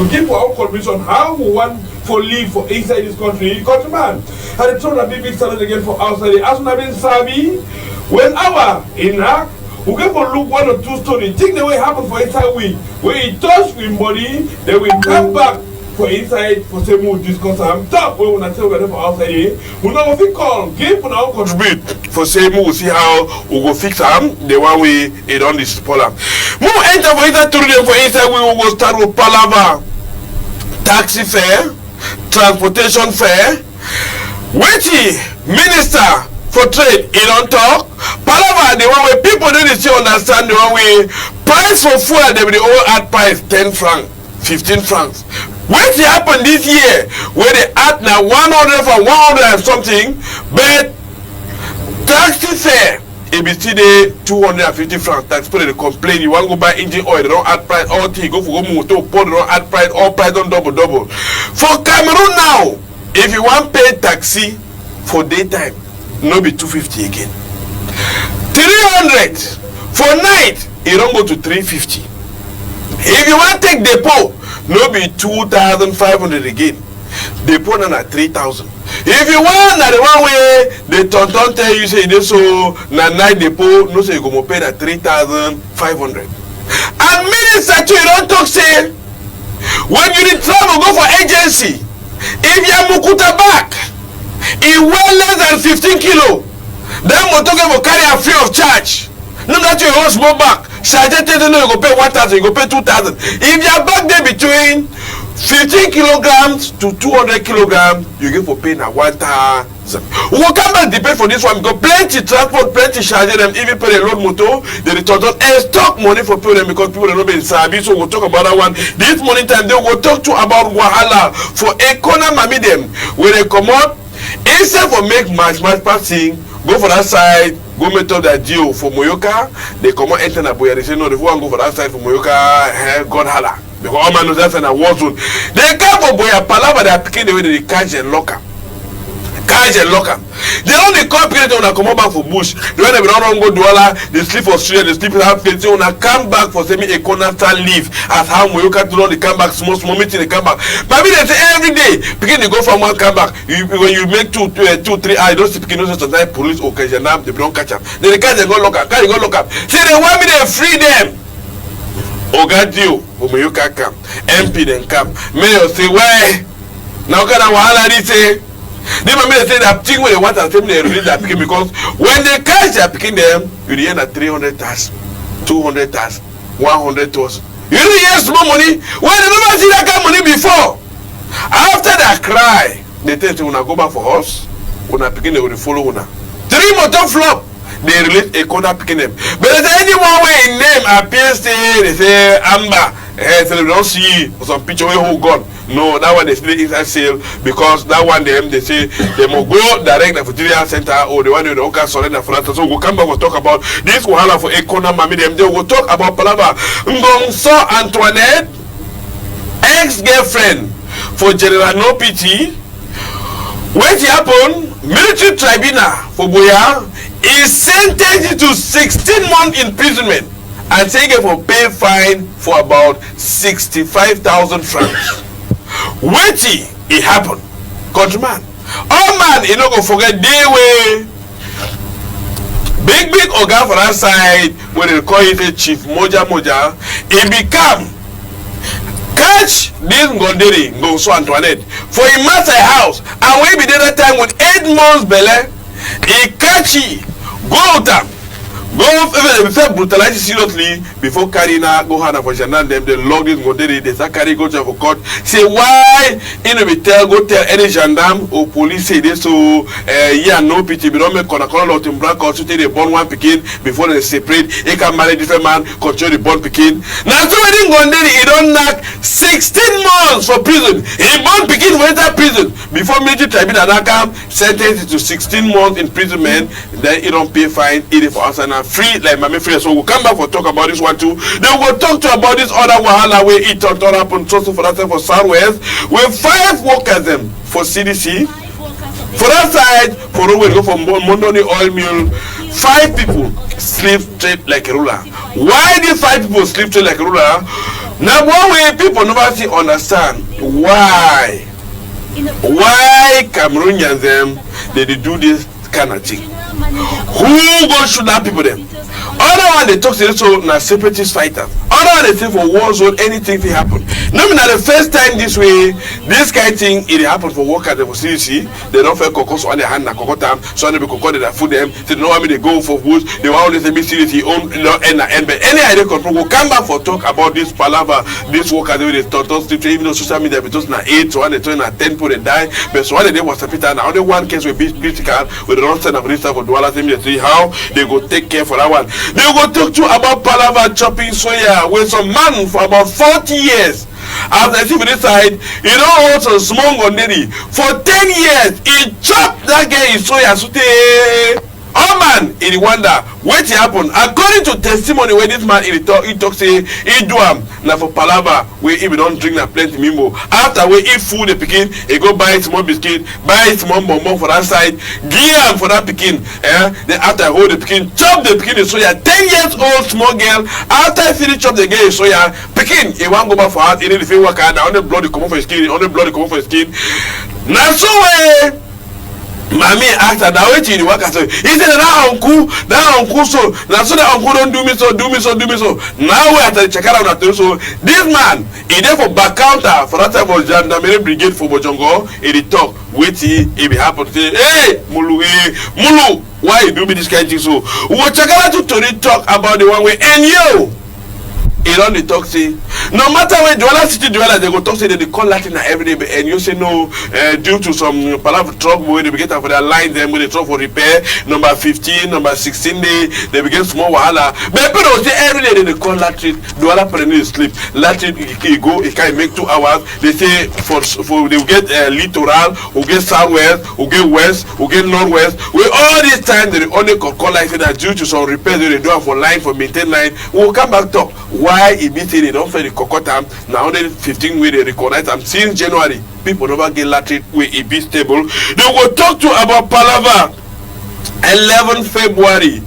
to give our contribution how we want for live for inside this country, countryman. And the told a big challenge again for outside. As we have been savvy, when our in we can go look 1 or 2 stories. Think the way it happen for inside we. When it touch with body, then we come back for inside for say we discuss am talk when we say we go for outside here. We know we call, give una contribute for say we see how we go fix am the one way it on this spoiler. Move enter for inside tourism for inside we will go start with Palava. Taxi fare, transportation fare. Wetin minister for trade, he don't talk. Palava, the one where people don't still understand the one way price for fuel, they will all add price 10 francs, 15 francs. What happened this year where they add now 100 for 100 and something, but taxi fare, it be still there 250 francs. Tax people they complain, you want to go buy engine oil, they don't add price, all thing, go for go motor, they don't add price, all price don't double. For Cameroon now, if you want pay taxi for daytime, no be 250 again. 300 for night, it don't go to 350. If you want take depot, no be 2,500 again. Depot na 3,000. If you want na the one way the tonton tell you say this so na night depot, no say you go pay that 3,500. And minister too, you don't talk say when you need travel go for agency. If you are Mukuta back, in well less than 15 kilo, then we're talking about carry a free of charge. No, that you hold small back. Charge you go pay 1,000, you go pay 2,000. If you are back there between 15 kilograms to 200 kilograms, you get for paying at 1,000. We will come back debate for this one because plenty transport, plenty charge them, even pay the load motor, they return and stock money for people because people don't be in Sabi. So we'll talk about that one. This morning time, they will talk to about Wahala for economy them where they come out. Instead for make match passing, go for that side, go meet up that deal for Moyoka. They come out enter Naboya. They say no, they want to go for that side for Moyoka. God hala. Because all man knows that's in a war zone. They come for Boya Palava. They are picking the way they catch and lock up. Catch and lock up. They only come people when they come back for bush. They when they don't go Douala, they sleep for street, they sleep in half place. When they come back for semi economical leave, as how Moyoka do not they come back small meeting they come back. Maybe they say every day, picking they go from one come back. When you make 2, 3 hours, those picking those sometimes police occasion they don't catch up. Then they catch and go lock up. Carry go lock up. See they want me to free them. Ogadio, Moyoka come, MP then come. Mayor say why? Now can I wahala this say? They may say that thing when they want to say they release that picking because when they catch their picking them, you end at 300,000, 200,000, 100,000. You don't hear small money. When they never see that kind of money before. After that cry, they tell you go back for us. When I picking they will follow una. 3 motor flop. They release a corner picking them. But if anyone way in name appears they say Amber, so they don't see some picture who gone. No, that one they still inside sale because that one they say they must go direct to the Futuria Center or the one in the Oka Surrender for that. So we'll come back and talk about this Wahala for Ekona Mami. They will talk about Palava. Ngongso Antoinette, ex-girlfriend for General No Pity. What happened? Military tribunal for Boya is sentenced to 16 months imprisonment and taken for pay fine for about 65,000 francs. Waiting, it happened. Countryman, all man, you know, go forget day way. Big Oga for that side, when they call it a chief Moja, it become catch this Ngonderi, Ngongso Antoinette, for a master house, and we be there that time with 8 months belly, he catch it, go out them. Go before brutalize seriously before carrying go hand for Janan them they log this go they start carry go to for court. Say why you know go tell any gendarme or police say this so yeah no pity but don't make corner lot in black or they born one pikin before they separate he can marry different man control the born pikin. Now so when go he don't knock 16 months for prison. He born pikin for enter prison before military tribunal come sentenced to 16 months imprisonment. Then he don't pay fine either for us and free like Mami Free. So we'll come back for talk about this one too. Then we'll talk to about this other Wahala where it turned happen so for that for Southwest with 5 workers them for CDC. For that side, for we go from Mondoni oil mill, 5 people sleep straight like a ruler. Why these 5 people sleep straight like a ruler? Now one way people never see understand why Cameroonians them they do this kind of thing. Who go shoot that people them? Other one they talk so na separatist fighters. Other one they say for war zone anything can happen. No mean the first time this way, this kind of thing it happen for workers for CDC. They don't feel cocos on their hand na cocoa time, so they be cocoa they food them. They don't want me they go for woods. They want only say CDC own and but any idea control will come back for talk about this palaver, this workers they talk even though social media because na 8 so one they turn at 10 people they die. But so one they was a Peter now only one case will be critical with the don't send a minister for Douala they see how they go take care for that one. They go talk to about palaver chopping soya with some man for about 40 years. As I see for this side, you know also small gonderi for 10 years he chopped that guy in soya sute. Oh man, in Rwanda, what happened? According to testimony where this man he talk say he do now for palava where he don't drink na plenty mimbo. After we eat food the pikin, he go buy small biscuit, buy small bonbon for that side, give for that pikin. Then after hold the pikin, chop the pikin in soya. 10 years old small girl. After I finish chop the girl in soya, pikin he won't go back for heart. He need to feel work hard. Now only blood come off his skin. Only blood come off his skin. Now so way. Mommy asked her that way to the worker. He said that uncle so now so that uncle don't do me so. Now we have to check out that so this man he there for back counter for that type of gendarmerie brigade for Bojongo. He talk wait he be happen to say hey Mulu why you do me this kind of thing so we will check out to talk about the one way and you. He don't talk say no matter where Douala city Douala they go talk say they call Latin every day and you say no due to some palaver truck where they begin for their line them with the truck for repair number 15 number 16 they begin small wahala but people say every day they call Latin Douala preneur sleep Latin he go he can make 2 hours they say for they will get littoral will get southwest will get west will get northwest with all this time they only call like say that due to some repairs they do for line for maintain line we will come back talk why it means they don't feel the cocotam now only 15 way they recognize them since January people never get latin way it be stable. They will talk to about Palava 11 February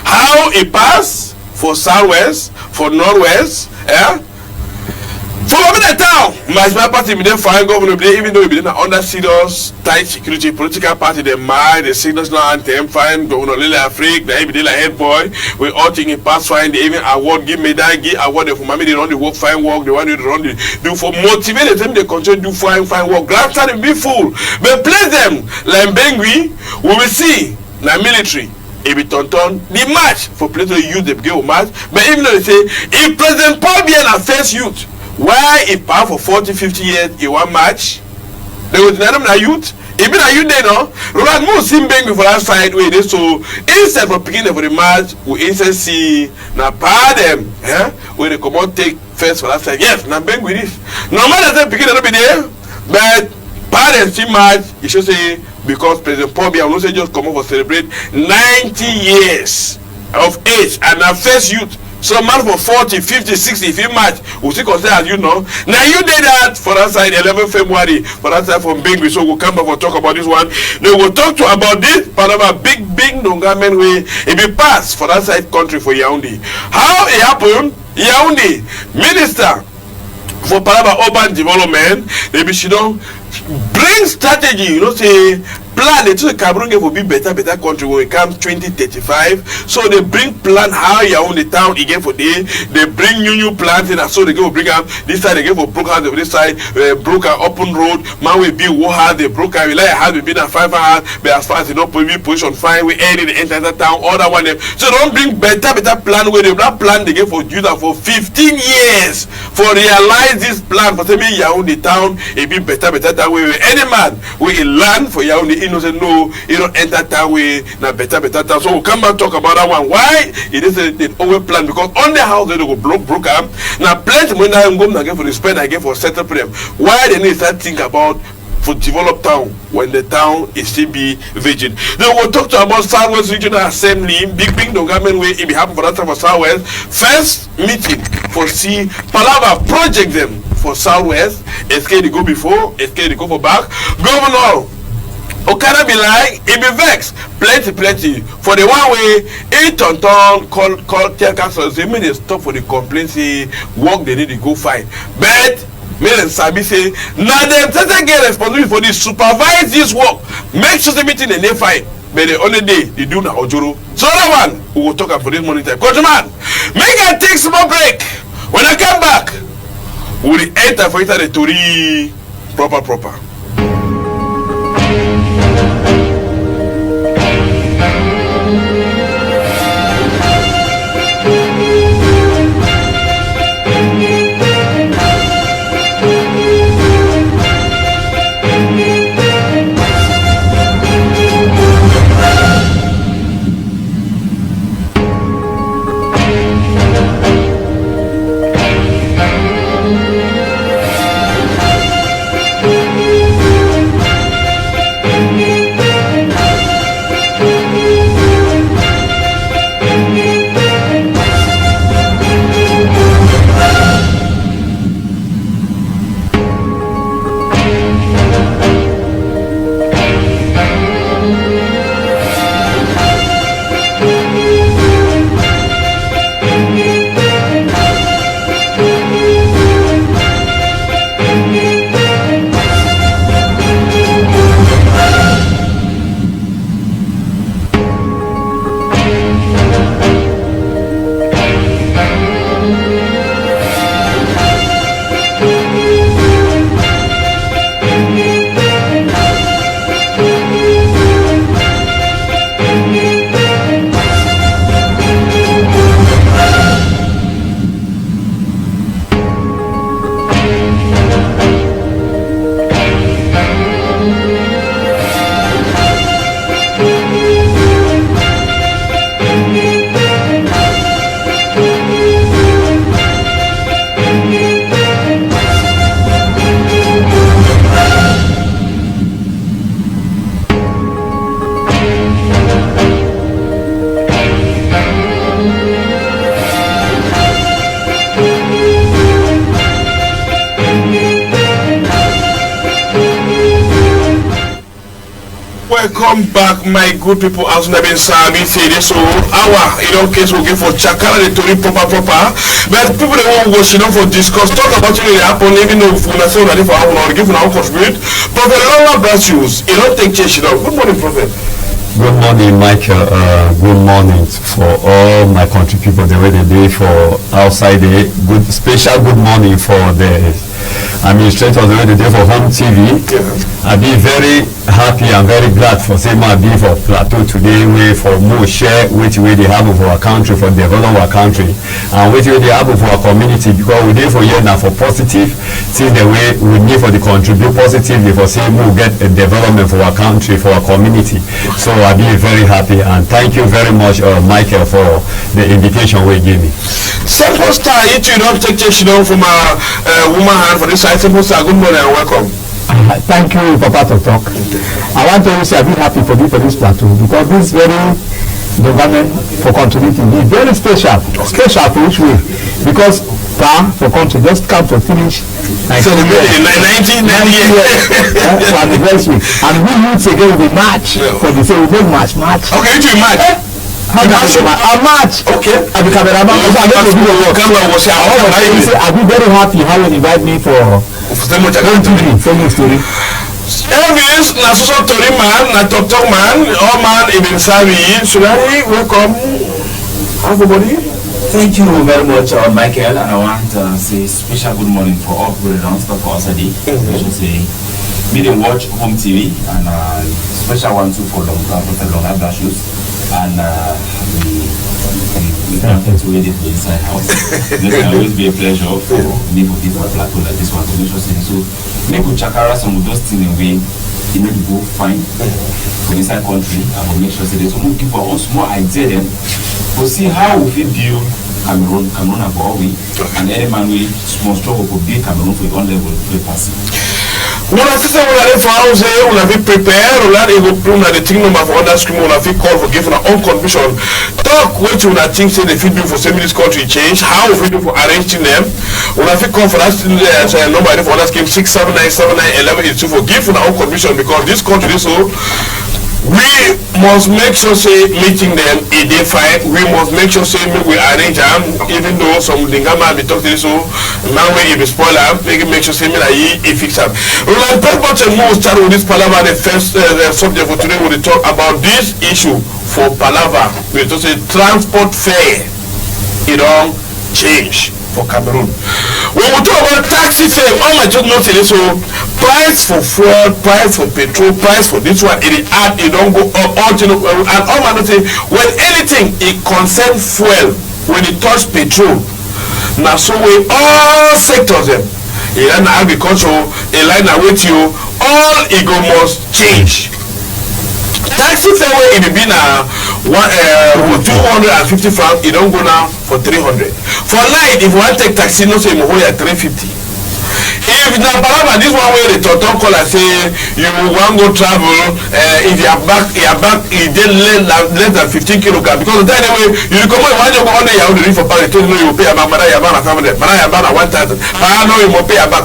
how it pass for southwest for northwest for the town my party be there fine government even though we be under serious tight security political party they mind the signals now anthem fine governor Lily Afrique they be like head boy we all think it pass fine they even award give medal give award for mommy they run the work fine work they want you to run the do for motivate them they continue do fine work grandstand be full but place them like Bengui we will see na military it be turn the match for place to use the game match but even though they say if President Paul Biya na first youth why if power for 40-50 years in one match they would deny them na youth even a youth there no right more sim bang for that side way they so instead for picking them for the match we instead see na power them where they come out take first for that side yes na bang with this no matter say picking them be there but power them see match you should say because President Paul Biya will say just come out for celebrate 90 years of age and na first youth. So man for 40, 50, 60, if you match, we still consider as you know. Now you did that for that side 11 February, for that side from Bengui. So we'll come back and talk about this one. Then we'll talk to about this Panama big Nongamen way. It be passed for that side country for Yaoundé. How it happened? Yaoundé, minister for Panama urban development, they be she don't bring strategy, you know, say plan they took Cameroon will be better country when it comes 2035. So they bring plan how you own the town again for day. They bring new plans in, and so they go bring up this side again for broke house, this side broke an open road. Man will be war hard, they broke out, we like have been at 5 hours, but as far as you know, position fine, we end in the entire town, all that one. So they don't bring better plan where they that plan they get for use that for 15 years for realize this plan for say me Yaoundé town it be better town way any man we land for Yaoundé you know say no you don't enter town way na better town. So we'll come back talk about that one why it is a over plan because on the house they go broke up now plenty money I'm going to get for the spend I get for settle them why they need to start think about for develop town when the town is still be virgin. Then we'll talk to about Southwest Regional Assembly, big Nongamen way it be happen for that time for Southwest. First meeting for see Palava project them for Southwest. SK they go before, SK they go for back. Governor Okada be like, it be vex, plenty. For the one way, it on call tell council, say, me they stop for the complaint, say, work they need to go find. But, me and Sabi say, now them get responsibility for this, supervise this work, make sure the meeting they find. But the only day they do now, Ojoro. So that one, we will talk about this morning time. Coach man, make a take small break. When I come back, we will enter for the Tori proper. Welcome back, my good people. As we have been serving, so our case will give for Chakara the Tori proper. But people they want to go sit down for discuss, talk about it happen, even though we are saying ready for our or give our contribute. Prophet Lola Brasius, take change. Good morning, Prophet. Good morning, Michael. Good morning for all my country people. The way they do for outside the good special good morning for the administrators the way they do for home TV. I be very happy and very glad for saying my be for Plateau today way for more share which way they have for our country for develop our country and which way they have for our community because we dey for here now for positive see the way we need for the contribute positively for saying we get a development for our country for our community. So I be very happy and thank you very much Michael for the invitation we give me. Simple Star, if you don't take change from a woman hand for this side, Simple Star, good morning and welcome. Thank you, Papa, to talk. I want to say I'm very happy for this plateau because this very government for contributing is very special for each way because for country just come to finish 1990 for anniversary and we youths again will march for the same we make march. Okay, you march. A match. Okay. And the cameraman I'll be very happy how you invite me for famous story. Elvis, na so story man, na talk man, all man in Savi. Should I welcome everybody? Thank you very much, Michael, and I want to say special good morning for all presidents for Osadi. I should say, me they watch home TV and special one too for Long Brasius. And we can't get to read it inside house. It can always be a pleasure for me for people Plateau like this one to make sure so make we chakara some of those things away you need to go find for inside country and we'll make sure that there's some people on small idea then we'll see how we feel build Cameroon have all we and any man we small struggle could build Cameroon for one level to pass. Una sister una dey for house una fit prepare una dey go una dey think number for other school una fit call for give una own contribution talk wetin una think say they fit do for saving this country change how we fit do for arranging them una fit call for that number for other scheme 679791182 for give una own contribution because this country dey so we must make sure say meeting them e dey fine we must make sure say make we arrange am even though some lingama be talk to this so now wey e be spoil am make sure say make na e fix am. Roland Pepperton mo start with this palava the first subject for today we dey talk about this issue for palava we talk say transport fare e don change for Cameroon. When we talk about taxi fare, all my just notice this so price for fuel, price for petrol, price for this one, it add, it don't go up, and all my notice when anything it concern fuel, when it touch petrol, now so we all sectors them, a line agriculture, a line with you, all it go must change. Taxi fare wey e be na 250 francs e don go now for 300 for night if you wan take taxi no say you hold ya 350 if na palava this one wey dey talk call am say you wan go travel if your back e dey less than 15 kilogram because the time wey you comot you wan just go under your own for park you know you go pay your back mara your back na 500 mara your back na 1000 mara no you must pay your back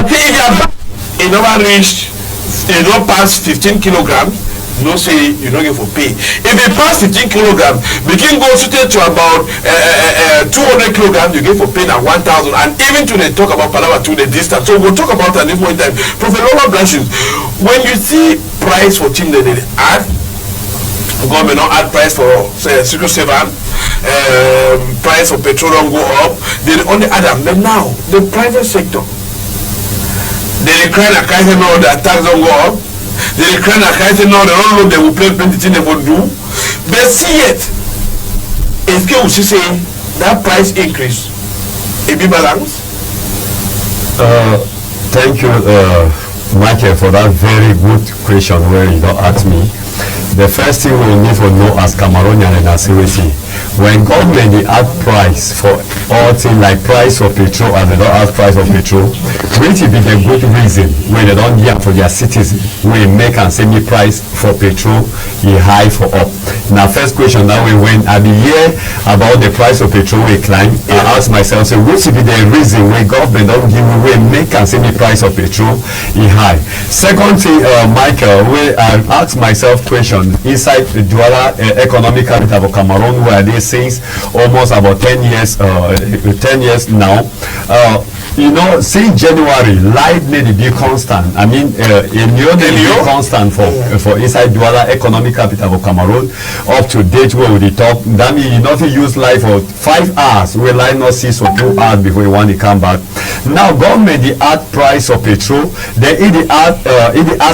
if your back e never reach e no pass 15 kilograms no say you no get for pay if e pass 15 kilograms begin go straight to about 200 kilograms you get for pay na 1000 and even to dey talk about palava to the distance so we go talk about at this point in time Prophet Robert Blanchard when you see price for thing that they add government don add price for say secret saver price for petrol don go up they only add am but now the private sector they dey cry na kind of their tax don go up. They kind of now they don't know they will play plenty things they will do. But see yet, if you see say that price increase, it be balance. Thank you, Michael, for that very good question where you don't ask me. The first thing we need to know as Cameroonian and as CWC, when government they add price for all things like price for petrol and they don't add price for petrol, which be the good reason when they don't hear for their citizens, we make and send me price for petrol, e high for up. Now first question that we when I be hear about the price of petrol we climb, I ask myself, so which be the reason when government don't give me make and send me price of petrol, e high. Second thing, Michael, where I ask myself question inside the Douala economic capital of Cameroon where they since almost about 10 years 10 years now you know since January light need to be constant I mean be constant for inside Douala economic capital of Cameroon up to date where we talk that means you not use light for 5 hours where light not 6 or 2 hours before you want to come back. Now government the add price of petrol then it add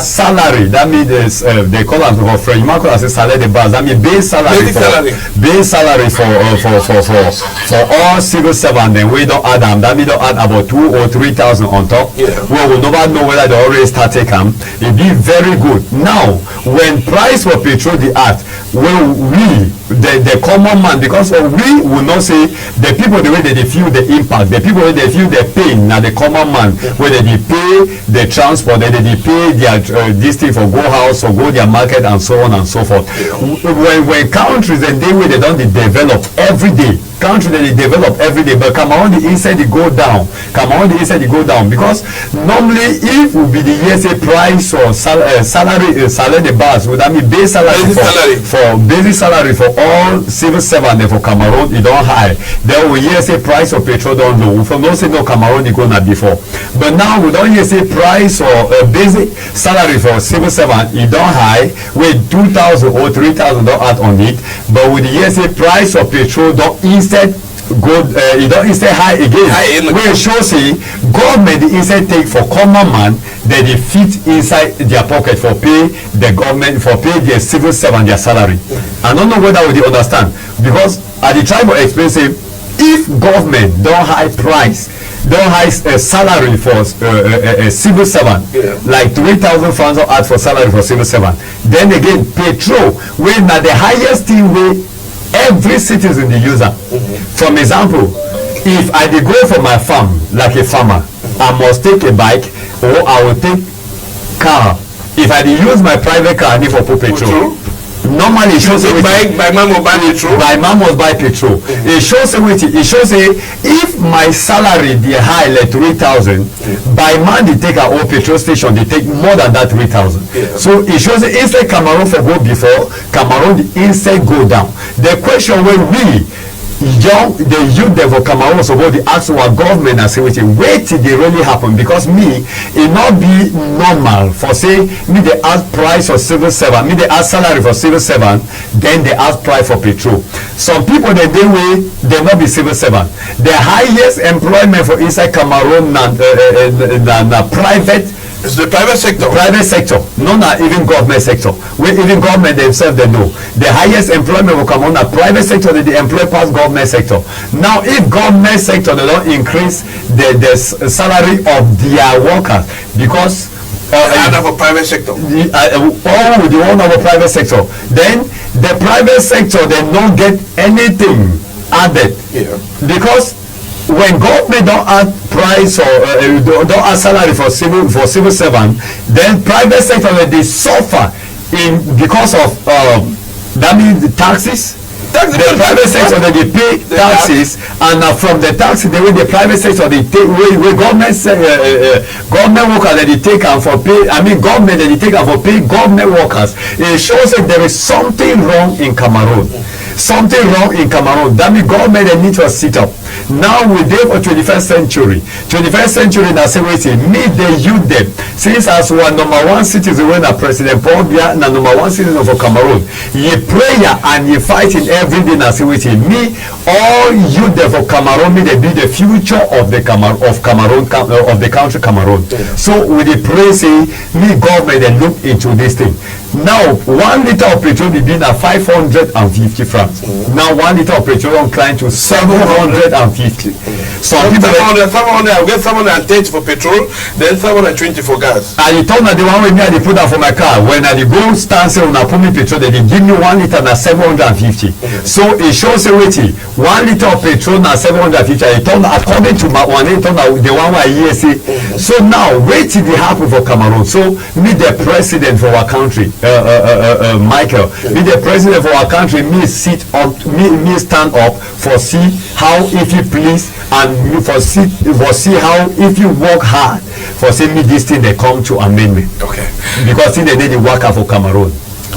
salary that means they call them for French you might call it salary de base that means base salary for all civil servants then we don't add them that means don't add about 2,000 or 3,000 on top. Well we never know whether they already start take them it be very good. Now when price for petrol the add well we the common man because we will not say the people the way they feel the impact the people they feel the pain now the common man where they pay the transport they pay their this thing for go house or go their market and so on and so forth. When countries and they way they don't develop every day country that they develop every day but Cameroon the inside they go down because normally if we be the year say price or salary the base would that mean base salary for basic salary for all civil servants for Cameroon it don't high then we hear say price of petrol don't low from don't say no Cameroon it go na before but now we don't hear say price or basic salary for civil servant it don't high with 2,000 or 3,000 don't add on it but with the year say price of petrol don't instead go e don instead high again wey show say government dey instead take for common man dem dey fit inside their pocket for pay the government for pay their civil servant their salary. I no know whether we dey understand because I dey try to explain say if government don high price don high salary for civil servant like 3,000 francs don add for salary for civil servant then again petrol wey na the highest thing wey every citizen dey use am. From example if I dey go for my farm like a farmer I must take a bike or I will take car. If I dey use my private car, I need for put petrol. Normally, it shows by man must buy petrol. By man must buy petrol. It shows wetin. It shows if my salary dey high like 3,000, by man dey take our own petrol station dey take more than that 3,000. So it shows instead Cameroon for go before, Cameroon instead go down. The question wey we the youth dem for Cameroon suppose dey ask our government and say wetin dey really happen, because me e no be normal for say me dey ask price for civil servant, me dey ask salary for civil servant, then dey ask price for petrol. Some people dem dey wey dem no be civil servant. The highest employment for inside Cameroon na private. It's the private sector. Private sector, no na even government sector. Wey even government themselves they know. The highest employment will come on na private sector that they employ past government sector. Now, if government sector they don't increase the salary of their workers, because for private sector. The one of the private sector, then the private sector they don't get anything added. Because when government don't add price or don't add salary for civil servant, then private sector they suffer because of that means the taxes. The private sector they pay taxes, and from the taxes the way the private sector they take way government workers that they take am for pay. I mean government that they take am for pay government workers. It shows that there is something wrong in Cameroon. Something wrong in Cameroon. That means government they need to sit up. Now we dey for 21st century. 21st century na say wetin me dey youth dem, since as one number one citizen wey na President Paul Biya na number one citizen for Cameroon, ye prayer and ye fighting every day na say wetin me all youth dem for Cameroon, me dey be the future of the Cameroon of the country Cameroon. So we dey pray say me government dey look into this thing. Now 1 liter of petrol be na 550 francs. Now 1 liter of petrol climb to 750. Some people 700, I will get 730 for petrol, then 720 for gas. And you told me the one with me I put that for my car. When I go stand say when I put me petrol, they give me 1 liter na 750. So it shows wetin 1 liter of petrol na 750. I told according to my one, I told the one where I hear say. So now wetin dey happen for Cameroon. So me the president for our country, Michael, me the president for our country, me sit up, me stand up for see how if you please and for see how if you work hard for say me this thing they come to amendment. Okay. Because they need the worker for Cameroon.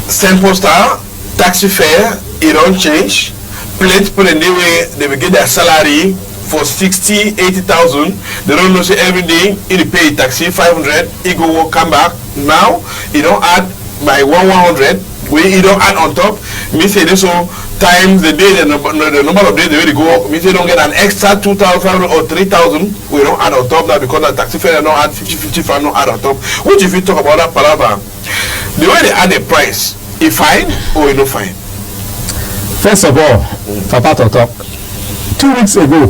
Simple star, taxi fare, it don't change. Plate put in the way they will get their salary for 60, 80,000. They don't know say every day it pay taxi 500, it go work, come back. Now you don't add by 100. We you don't add on top. Me say this so times the day the number of days the way they go up. Me say don't get an extra 2,000 or 3,000. We don't add on top now because the taxi fare don't add 50 francs don't add on top. What if you talk about that palaver? The way they add the price, it fine or it no fine? First of all, Papa to talk. 2 weeks ago,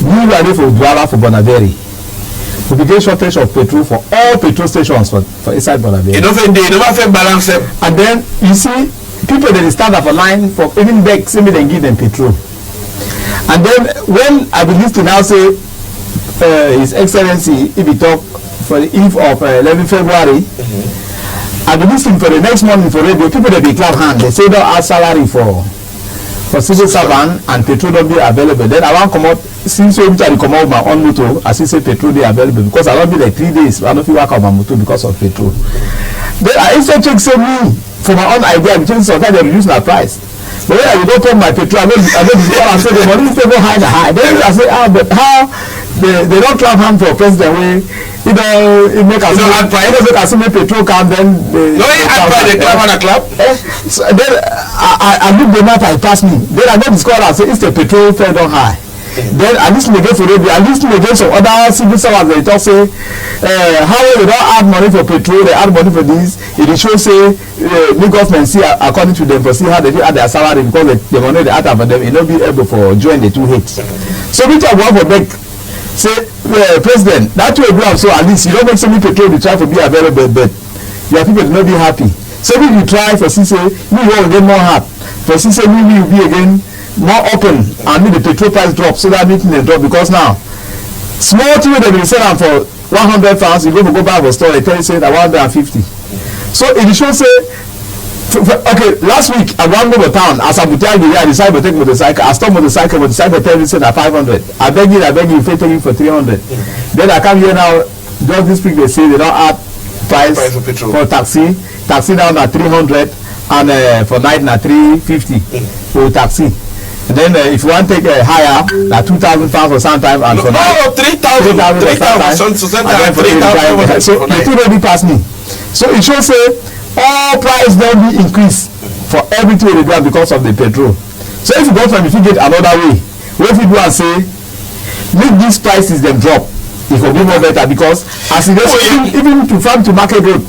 we were there for Douala for Bonaveri. We began shortage of petrol for all petrol stations for inside Bonaveri. They never feel balance them. And then you see people that stand up for line for even beg say me then give them petrol. And then when I begin to now say His Excellency if he talk for the eve of 11 February, I be listening for the next morning for radio, people that be clap hand, they say don't ask salary for civil servant and petrol don't be available. Then I want come out since we try to come out with my own motor, I see say petrol they available because I don't be like 3 days. I don't feel work on my motor because of petrol. Then I instead check say me for my own idea because sometimes they reduce my price. But when I go pump my petrol, I don't say the money is go high. Then I say but how they don't clap hand for president way. It make us make petrol come then no add price they clap on a clap. So then I look the map I pass me. Then I go discover and say it's the petrol fare don't high. Then I listen again for radio. I listen again some other civil servants they talk say how they don't add money for petrol, they add money for this. It shows say new government see according to them for see how they do add their salary because the money they add for them it not be able for join the two hits. So we talk one for back say president that way go am so at least you don't make so many petrol to try to be available but your people will not be happy. So if you try for see say we will get more hard for see say we will be again more open and make the petrol price drop so that meeting they drop because now Small thing they will sell am for 100 francs, you go buy for store, they tell you say na 150. So it shows say, okay, last week I wan go to town as I decide to take motorcycle. I stop motorcycle tell me say na 500. I beg you, fit take it for 300. Then I come here now, just this week they say they don't add price for taxi. Taxi now na 300 and for night na 350 for taxi. And then if you want to take a higher, like 2,000 pounds for some time and for no, 3,000 so the two don't pass me. So it shows say all price don't be increased for everything they do because of the petrol. So if you go from, if you get another way, what if you do and say make these prices them drop, it will be more better because as it is even to farm to market road.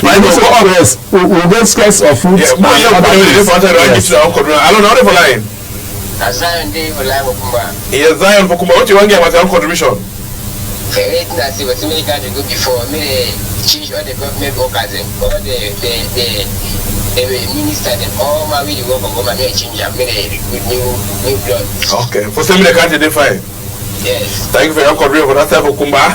Yes, we'll get scarce of food. Yeah, I don't know for line. Zion day for live Okumba. Yes, Zion for Kumba. What you want to get was your contribution? Everything I see was many guys go before me change all the government workers, all the minister, and all my way work on government change and made with new blood. Okay, for some the country they fine. Yes. Thank you for your contribution for that type of Kumba.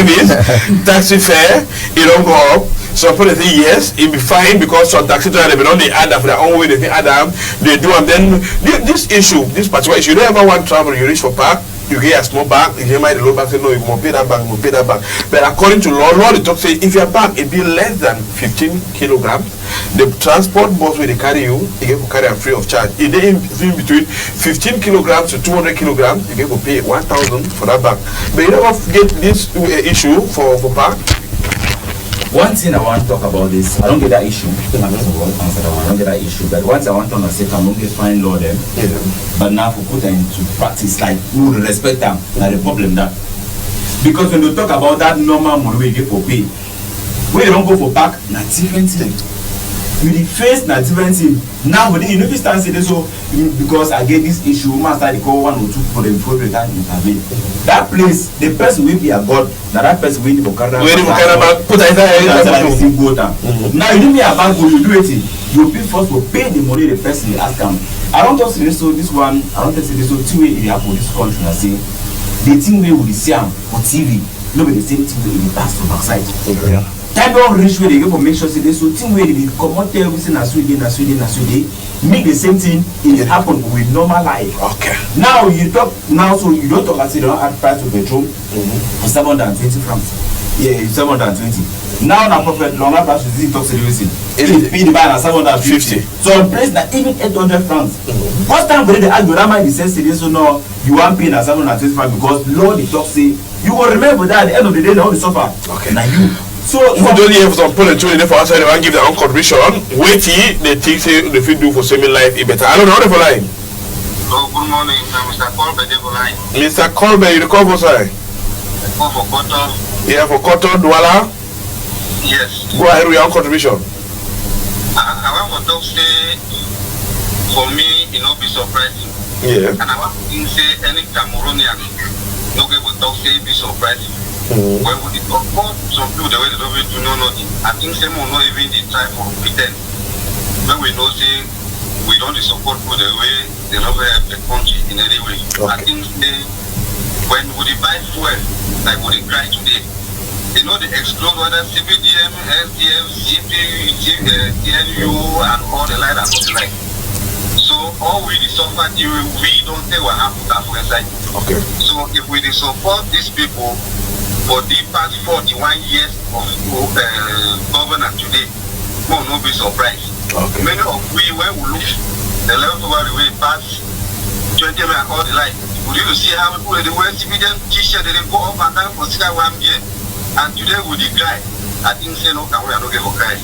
Emis, taxi fare, it don't go up. Some people say yes, it'll be fine because some taxi drivers they don't add up for their own way, they add up, they do, and then this issue, this particular issue, you don't ever want to travel, you reach for park, you get a small bag, you might the low bag say no, you must pay that bag, you must pay that bag. But according to law the talk say if your bag it be less than 15 kilograms, the transport bus where they carry you, you get to carry them free of charge. If they in between 15 kilograms to 200 kilograms, you get to pay 1,000 for that bag. But you never get this issue for park. One thing I want to talk about this, I don't get that issue. I don't get that issue. But once I want to say, I'm going to find law them. But now for put them into practice, like we will respect them. Not the problem that. Because when you talk about that normal money we get for pay, when you don't go for back, not different thing. With the face, not different thing. Now, when you know, if you stand saying so, because I get this issue, master, they call 1 or 2 for them before they can intervene. That place, the person will be a god. Now that person waiting for Canada. Waiting for Canada, put it in. Now you need me a bank, you do it. You be forced to pay the money the person they ask them. I don't just say this, so this one, I don't say this, so 2 ways in this country. I say the thing we will see for TV, nobody the same thing we will pass from outside. Time don't reach where they go for make sure say this so thing where they come out there everything as we make the same thing it happen with normal life. Okay. Now you talk now so you don't talk as you don't add price to petrol for 720 francs. Yeah, 720. Now na profit longer price is talk seriously. It be the buy na 750. So place na even 800 francs. First time when they argue that might be sensitive so no you want pay na 725 because law the talk say you will remember that at the end of the day now the suffer. Okay. Now you. So if you don't have some people to for outside, they want give their own contribution. Wait till they think say they fit do for semi life it better. I don't know how they for line. Oh, good morning, Mr. Colbert for line. Mr. Colbert, you call for side? For cotton. Yeah, for cotton, Douala. Yes. Go ahead with your own contribution. I want to say for me, it not be surprising. Yeah. And I want to say any Cameroonian no get to talk say be surprising. When we talk about some people the way they don't do know nothing, I think some will not even try for pretend. When we know say we don't support for the way they don't help the country in any way. Okay. I think they when we buy fuel like we cry today, they know they explode whether CBDM, SDM, TNU and all the light and all the light. So all we suffer we don't take what happened that for inside. Okay. So if we support these people for the past 41 years of governance today, we will not be surprised. Okay. Many of we, when we look the level over the way past 20 years and all the light, we need to see how people they wear civilian t-shirt, they go up and down for 1 year. And today with the guy, I think say no can we not get for guy.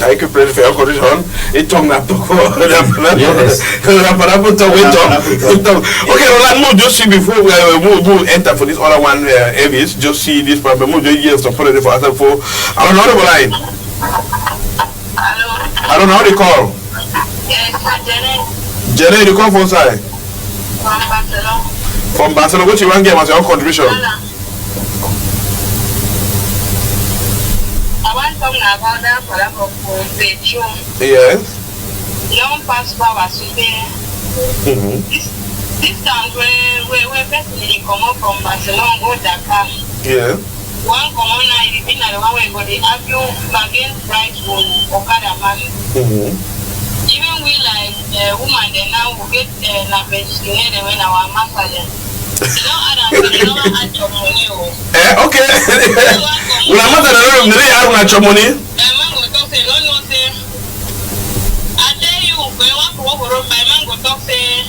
Thank you, President, for your condition. It tongue that talk. Yes. Okay, well, no, just see before we enter for this other one, Evis, just see this problem. We'll just hear some for us for. I don't know the line. Hello. I don't know how they call. Yes, Jenny. Jenny, you call for side? From Barcelona. From Barcelona, what you want to give us your contribution? I want to talk about that for lack of petrol. Yes. Long past power today. distance where person dey comot from Barcelona go Dakar. Yeah. One comot now, if you na the one wey go dey argue bargain price for Okada man. Even we like woman dem now we get na pensioner dem when our master dem. You know, you don't add your money. Okay. Una master dem no dey add una your money. Man go talk say no say. I tell you, when one go work for my man go talk say.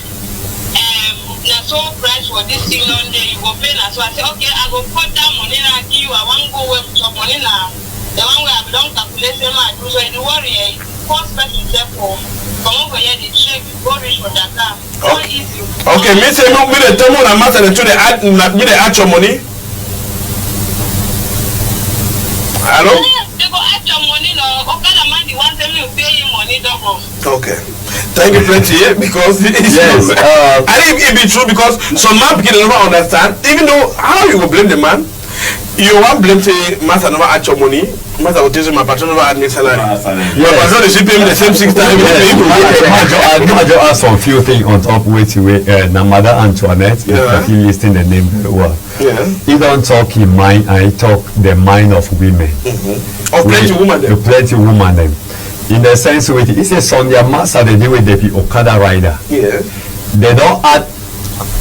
Na so price for this single day you go pay na so I say okay I go cut that money na give you I wan go work some money na the one wey I don calculate say ma do so you worry first person sef for comot for here the trip go reach for Dakar so easy. Okay, me say me dey tell una master dey dey add your money. Hello? They go add your money no Okada man the one say me pay him money double. Okay. Thank you plenty because it's Yes, I think it be true because some man begin never understand even though how you go blame the man you want blame say master never add your money master will tell you my patron never add me salary my patron dey still pay me the same 6 times. I just ask some few things on top waiting na Mother Antoinette if you listing the name very well. He don't talk in mind and he talk the mind of women. Of plenty women dem. Plenty women dem. In the sense with it, it's a Sunday master they deal with the Okada rider. Yeah. They don't add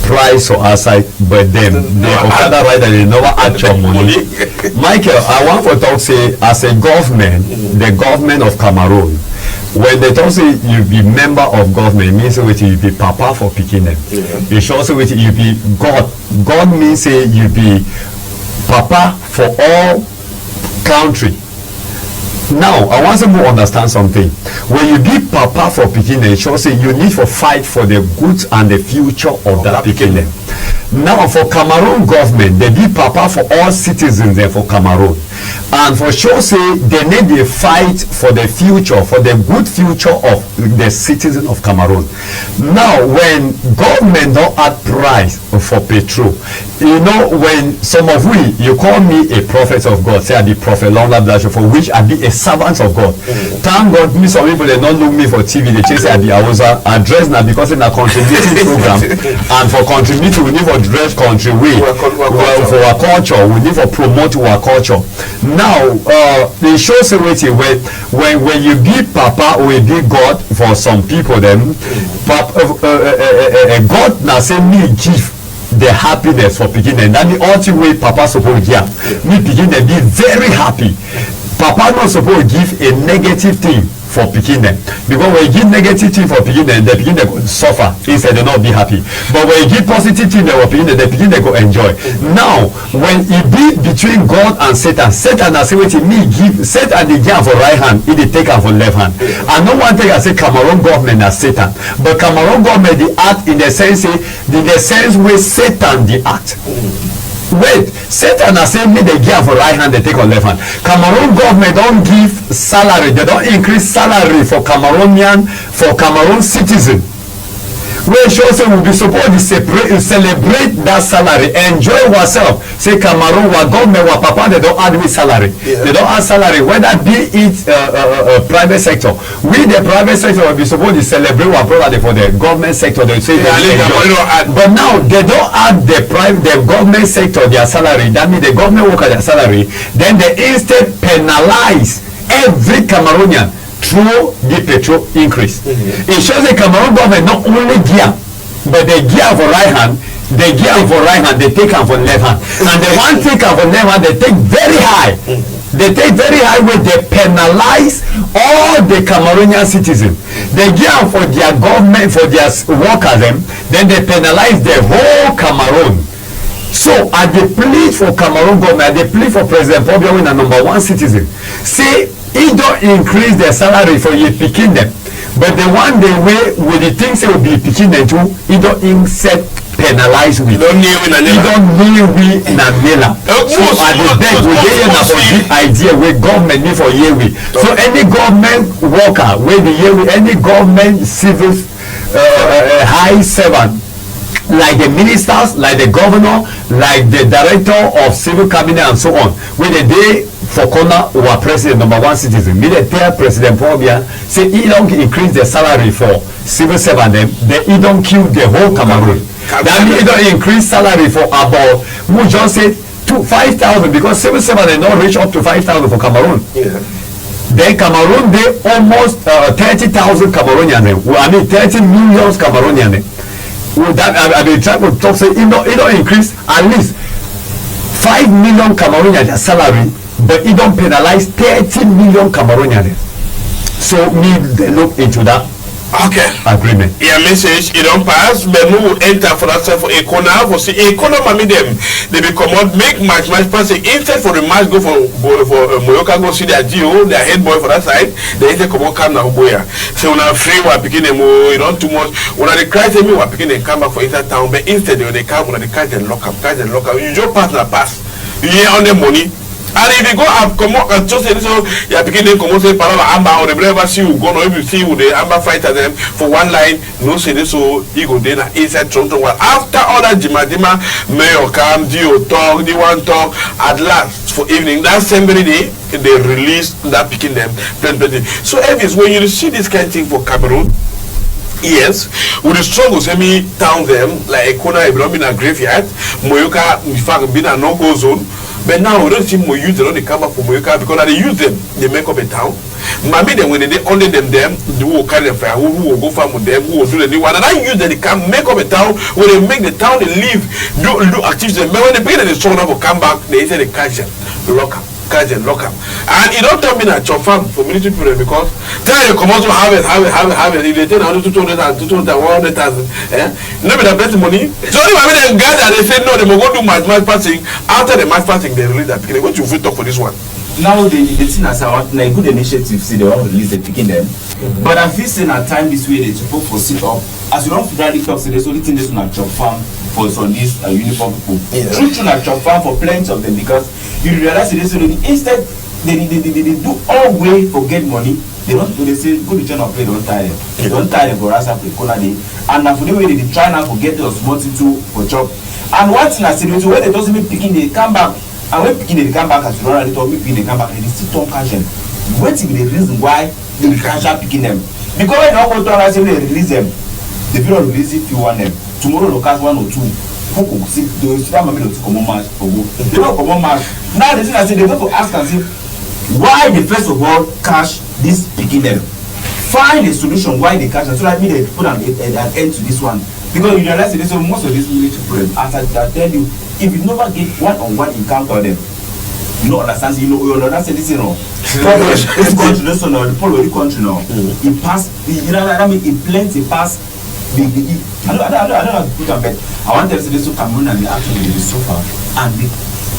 price or outside, but them the Okada rider they never add your money. Michael, I want to talk say as a government, the government of Cameroon, when they talk say you be member of government, it means with you be papa for picking them. It shows with you be God. God means say you be papa for all country. Now, I want to understand something. When you be papa for picking them, it shows say you need to fight for the goods and the future of that picking them. Now, for Cameroon government, they be papa for all citizens there for Cameroon. And for sure say they need to fight for the future, for the good future of the citizens of Cameroon. Now, when government don't add price for petrol, you know, when some of we, you call me a prophet of God, say I be prophet long life Blasho, for which I be a servant of God. Thank God, me some people they don't look me for TV, they say I be I was addressed now because in a contributing program, and for contributing we need to address country we for our culture, we need to promote our culture. Now, it shows a way when you be papa or you be God for some people, then God now say me give the happiness for beginning. That the ultimate way papa supposed to give. Me beginning be very happy. Papa not supposed to give a negative thing for picking them, because when you give negative thing for picking them, the picking they go suffer instead they not be happy. But when you give positive thing they will picking them, the picking they go enjoy. Now when it be between God and Satan, Satan has said me give Satan the give for right hand, he dey take am for left hand. And no one thing I say Cameroon government as Satan, but Cameroon government the act in the sense where Satan the act. Wait, Satan has said me they give for right hand, they take on left hand. Cameroon government don't give salary, they don't increase salary for Cameroon citizen. Where shows say we be supposed to celebrate that salary, enjoy ourselves. Say Cameroon, our government, our papa, they don't add with salary. They don't add salary, whether be it private sector. We the private sector will be supposed to celebrate our product for the government sector. They say but now they don't add the government sector their salary. That means the government worker their salary. Then they instead penalize every Cameroonian through the petrol increase. It shows the Cameroon government not only gear, but they gear for right hand, they gear for right hand, they take them for left hand. And the one take them for left hand, they take very high. They take very high where they penalize all the Cameroonian citizens. They gear for their government, for their workers, then they penalize the whole Cameroon. So at the plea for Cameroon government, at the plea for President Pobia when a #1 citizen, say he don't increase their salary for you picking them, but the one they way with the things they will be picking them too, he don't instead penalize we. He don't need we na mela. So at the back we get here for the idea where government need for year we. So any government worker where the year we, any government civil high servant, like the ministers, like the governor, like the director of civil cabinet and so on, where they for corner were president #1 citizen. Me the tell President Pobia say he don't increase the salary for civil servant them. Then he don't kill the whole Cameroon. That means he don't increase salary for about who just say 5,000 because civil servant they not reach up to 5,000 for Cameroon. Yeah. Then Cameroon they almost 30,000 Cameroonian. I mean 30 million Cameroonian. With that I been trying to talk say he don't increase at least 5 million Cameroonian their salary, but he don't penalize 30 million Cameroonian. So me they look into that agreement. Yeah, message it don't pass, but we will enter for that for a corner for see a corner mami them they be come out make match passing instead for the match go for Moyoka go see their GO their head boy for that side they instead come out come now boya. So when I free we picking them you don't too much when they cry to me we picking them come back for inside town but instead when they come when they catch them lock up you just pass you hear on the money. And if you go and come out and just say this, you are beginning to come out say Palava Amber or the never see you go no if you see with the Amber fighter them for one line, no say this so he go there inside Toronto. Well, after all that Jima mayor come, Dio talk, the one talk, at last for evening, that same very day they release that picking them plenty. So Elvis, when you see this kind of thing for Cameroon, yes, with the struggles, me town them like Ekona, it not been a graveyard, Moyoka, in fact, been a no-go zone. But now we don't see more youth, they don't come back from Moyoka because they use them, they make up a town. Maybe then when they only them, who will carry the fire, who will go farm with them, who will do the new one. And I use them, they can make up a town where they make the town, they live, do activities. But when they begin to strong enough to come back, they say they catch them, lock up. And it don't tell me that your farm for military people because tell you come out to have it. If they take 100,000, 200,000, 100,000, no be the best money. So if I mean them guys that they say no, they will go do match passing. After the match passing, they release that picking. What you will talk for this one? Now the thing as I want like good initiative, see they want to release the picking them. But I feel saying at time this way they supposed to sit up. As you don't federally talk, so there's only thing this one at your farm for some these uniform people. True at your farm for plenty of them because you realize this already. Instead they do all way for get money. They don't they say go to China play don't tire. They don't tire for us after corner day. And now for the way they try now to get those small to for job. And one thing I said is when they doesn't be picking they come back. And when picking they come back as you already told me picking they come back and they still don't catch them. What is the reason why they catch up picking them? Because when they don't go to they release them. They will release it if you want them. Tomorrow they'll catch 1 or 2. Who could see those family to come on match or go? They don't come on match. Now the thing I say they go to ask and say why they first of all catch this picking them. Find a solution why they catch them so that means they put an end to this one. Because you realize that most of these military problems, as I tell you, if you never get one-on-one encounter them, you don't understand, you understand this, this country, this one, the Polish country now, it pass, you know, I mean, it blends, it pass, I don't know how to put it, but I want to say this to Cameroon and they actually they suffer, and the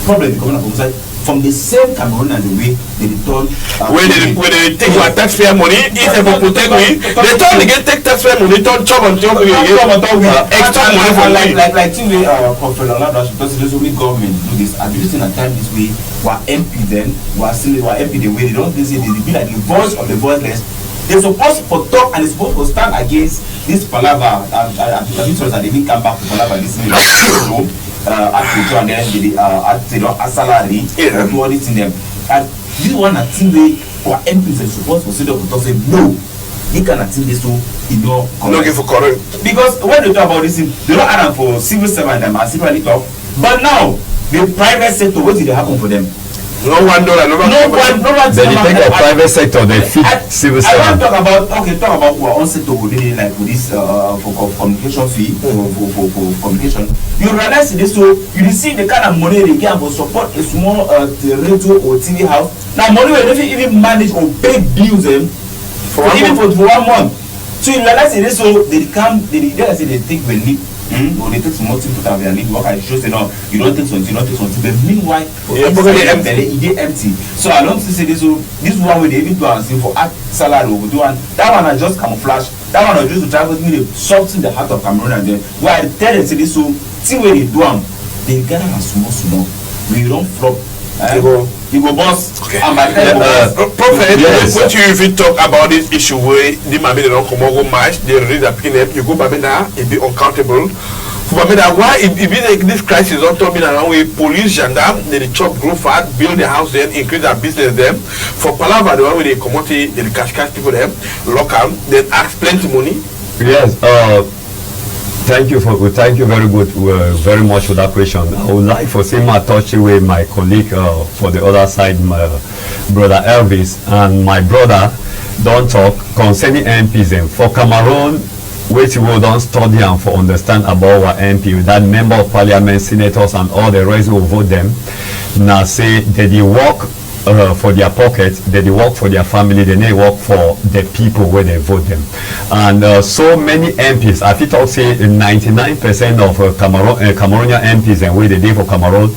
problem is coming up from the same Cameroon and the way they return. When they take our taxpayer money, if they protect me, they turn again take taxpayer money, turn chop on top extra money for life. Like two-way Professor Ladash, because there's only government do this. I've been using a time this way. We're MP then, we're MP the way they don't say they be like the voice of the voiceless. They're supposed to talk and they're supposed to stand against this palaver and that they didn't come back to palaver this year. And then a salary and do all this in them. And this one I think they or MPs are supposed to sit up and talk say no. They cannot think this so you know for correct. Because when they talk about this thing, they don't add them for civil servant and civil talk. But now the private sector, what did happen for them? No $1, no one. Then you take the private sector, they feed civil servant. I want to talk about our own sector within like with this for communication fee for communication. You realize this so you see the kind of money they get for support a small radio or TV house. Now money will never even manage or pay bills them for 1 month. So you realize this so they take the leap. Or they take some more things to have their lead work and it shows no, you don't take something, but meanwhile it's empty. So I don't say this one way they even do and for act salary over do and that one I just camouflage. That one I just to try to me something the heart of Cameroon and then why I tell them say this so see where they do them, they gather and small. We don't flop. You go boss. Okay. And by the time Prophet, what you even talk about this issue where the maybe they don't come over much, they read the picking up, you go back now, it be uncountable But me that why if this crisis don't tell me that we police gendarme they chop grow fat, build the house then increase their business them. For Palava the one where they commodity they cash people them, lock them, then ask plenty money. Yes, thank you very much for that question. I would like for same touch with my colleague for the other side, my brother Elvis, and my brother don't talk concerning MPs. And for Cameroon, which we don't study and for understand about our MP, that member of parliament, senators, and all the rest who vote them, now say that they work for their pocket, that they work for their family, they need work for the people where they vote them. And so many MPs, I think I'll say 99% of Cameroonian MPs and where they do for Cameroon,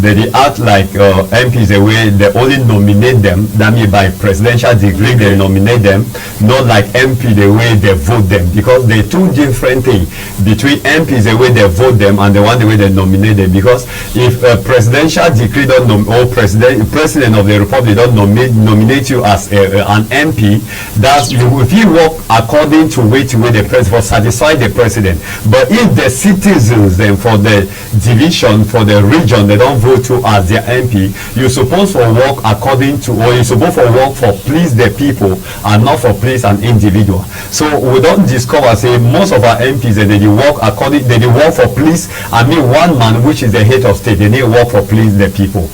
they act like MPs the way they only nominate them, that means by presidential degree they nominate them, not like MP the way they vote them, because they're two different things between MPs the way they vote them and the one the way they nominate them. Because if a presidential decree don't or president of the republic don't nominate you as an MP, that's if you work according to way the president for satisfy the president. But if the citizens then for the division for the region they don't vote you as their MP, you're supposed to work according to, or you're supposed to work for please the people and not for please an individual. So we don't discover say most of our MPs that they work according, they work for please one man which is the head of state, they need work for please the people.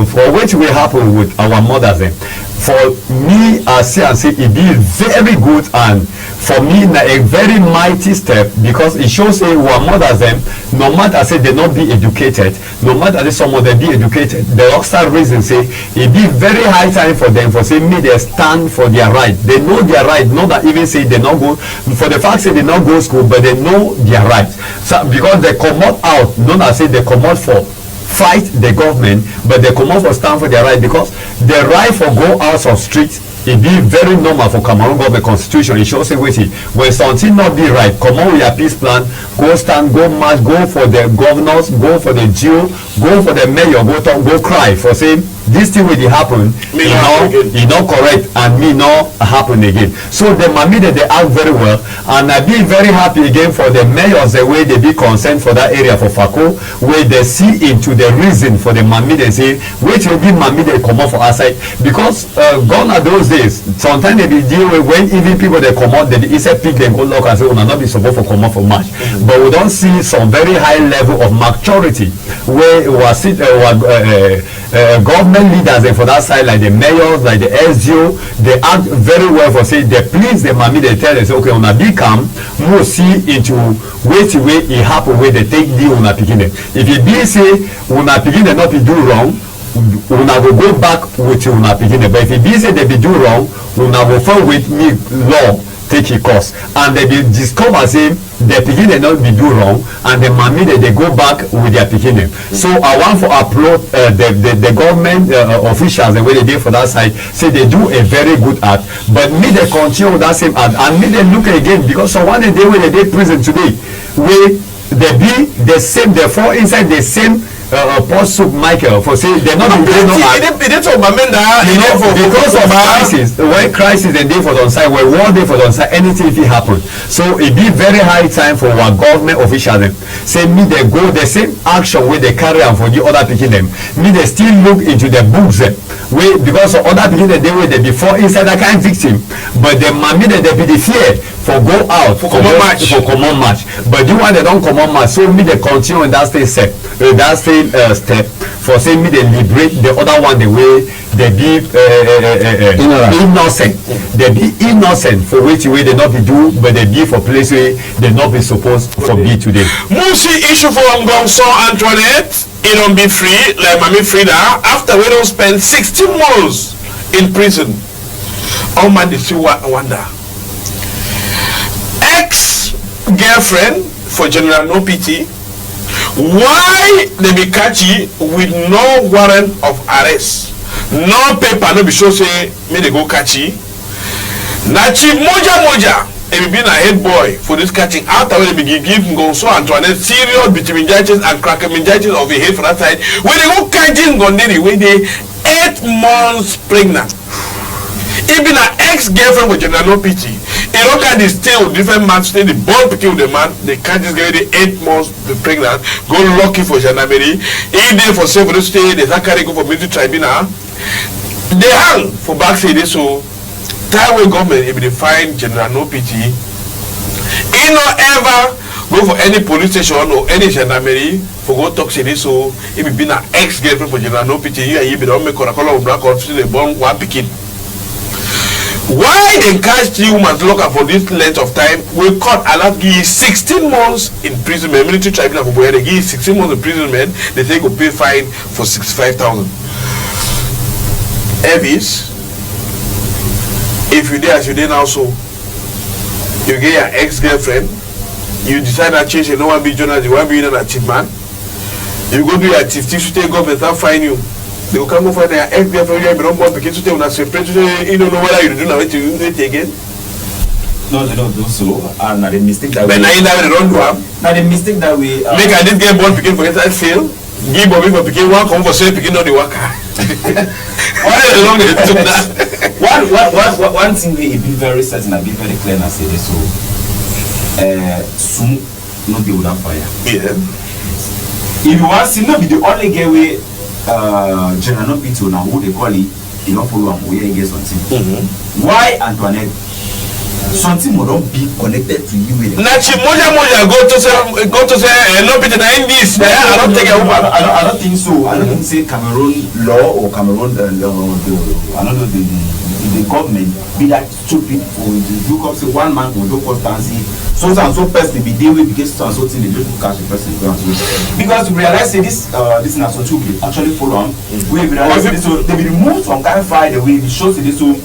For which will happen with our mothers then. For me, I say it be very good, and for me a very mighty step, because it shows our mothers them, no matter say they not be educated, no matter say some of them be educated, the also reason say it be very high time for them for say me they stand for their right. They know their right, not that even say they not go for the fact say they not go school, but they know their right. So because they come out, not that say they come out for fight the government, but they come out for stand for their right, because the right for go out of streets it be very normal for Cameroon government constitution. It shows waiting when something not be right, come on with your peace plan, go stand, go march, go for the governors, go for the GO, go for the mayor, go cry for saying this thing will happen, you know correct, and me not happen again. So the mamida they act very well, and I be very happy again for the mayors the way they be concerned for that area for Fako, where they see into the reason for the mamida say which will be mamida come out for our side, because gone are those days. Sometimes they be deal with when even people they come out, they is a pick them go look and say, "Una not be supposed to come out for march." But we don't see some very high level of maturity where was government leaders and for that side, like the mayors, like the SGO, they act very well for say they please the mommy, they tell them say, okay, una be calm, we see into way it happen where they take the una picking them. If it be say una picking them not be do wrong, una will go back with una picking them. But if it be say they be do wrong, una will follow with me law take a course, and they be discover say the picking they not be do wrong, and the mommy they go back with their picking them. So I want to applaud the government officials the way they did for that side, say they do a very good act, but me they continue with that same act, and me they look again, because so one day when they did prison today, where they be the same, they fall inside the same post soup Michael for say they're not because of crisis, when crisis and day for on side, when war day for on side, anything if it happen. So it be very high time for our government officials them say me they go the same action where they carry on for the other picking them, me they still look into the books them way, because of other picking the day where they before inside that kind of victim, but the mommy they be the fear for go out for common match, but the one they don't come on match, so me they continue in that state step step for saying me they liberate the other one the way they be innocent, they be innocent for which way they not be do, but they be for place where they not be supposed for be today. Musi issue for Ngonso Antoinette, it don't be free like Mami Frida after we don't spend 16 months in prison. Oh man, they still wonder. Ex-girlfriend for General No Pity, why they be catch you with no warrant of arrest, no paper, no be sure say me they go catch you. Na chief moja if you been a head boy for this catching after when they be give Ngonso Antoinette serious between meningitis and crack meningitis of the head for that side, when they go catching Gondeli when they 8 months pregnant. Even an ex-girlfriend with General No Pity, you don't catch the stay with different man, stay the born picking with the man, they catch this girl the 8 months be pregnant, go lucky for gendarmerie, in there for safe stay, they start carry go for military tribunal, they hang for backside so time when government if they find general no pity, he not ever go for any police station or any gendarmerie for go talk to this so if it been an ex-girlfriend for general no pity, you and you be don't make a color of black or they born one picking. Why they catch 3 women locker for this length of time? We caught allowed give 16 months imprisonment. Military tribunal for boy they give 16 months imprisonment. They say go pay fine for 65,000. Elvis, if you there as you did now so, you get your ex-girlfriend, you decide to change, you don't want to be journalist, you want to be an chief man. You go do your chief, you take government, they'll fine you. They will come over there, ex-girlfriend, you don't want to get to tell us, you don't know whether you do now, you do it again. No, they don't do so. And the mistake that but now you never don't do it. Now the mistake that we make I did get born picking for inside fail. Give Bobby for picking one come for sale picking on the worker. Why is long they do that? One thing we be very certain and be very clear and say this so soon not be without fire. Yeah. If you want to not be the only girl way general not be to now who they call it, you don't follow and we get something. Why Antoinette? Something will not be connected to you. Nachi moja go to say no be in this. I don't take a woman. I don't think so. I don't think say Cameroon law or Cameroon I don't know the government be that stupid for you come say one man will do constancy so and so person be deal with because so and so thing they just catch the person because we realize say this is not so true actually follow on we realize this so they be removed from kind of fire the way it shows this so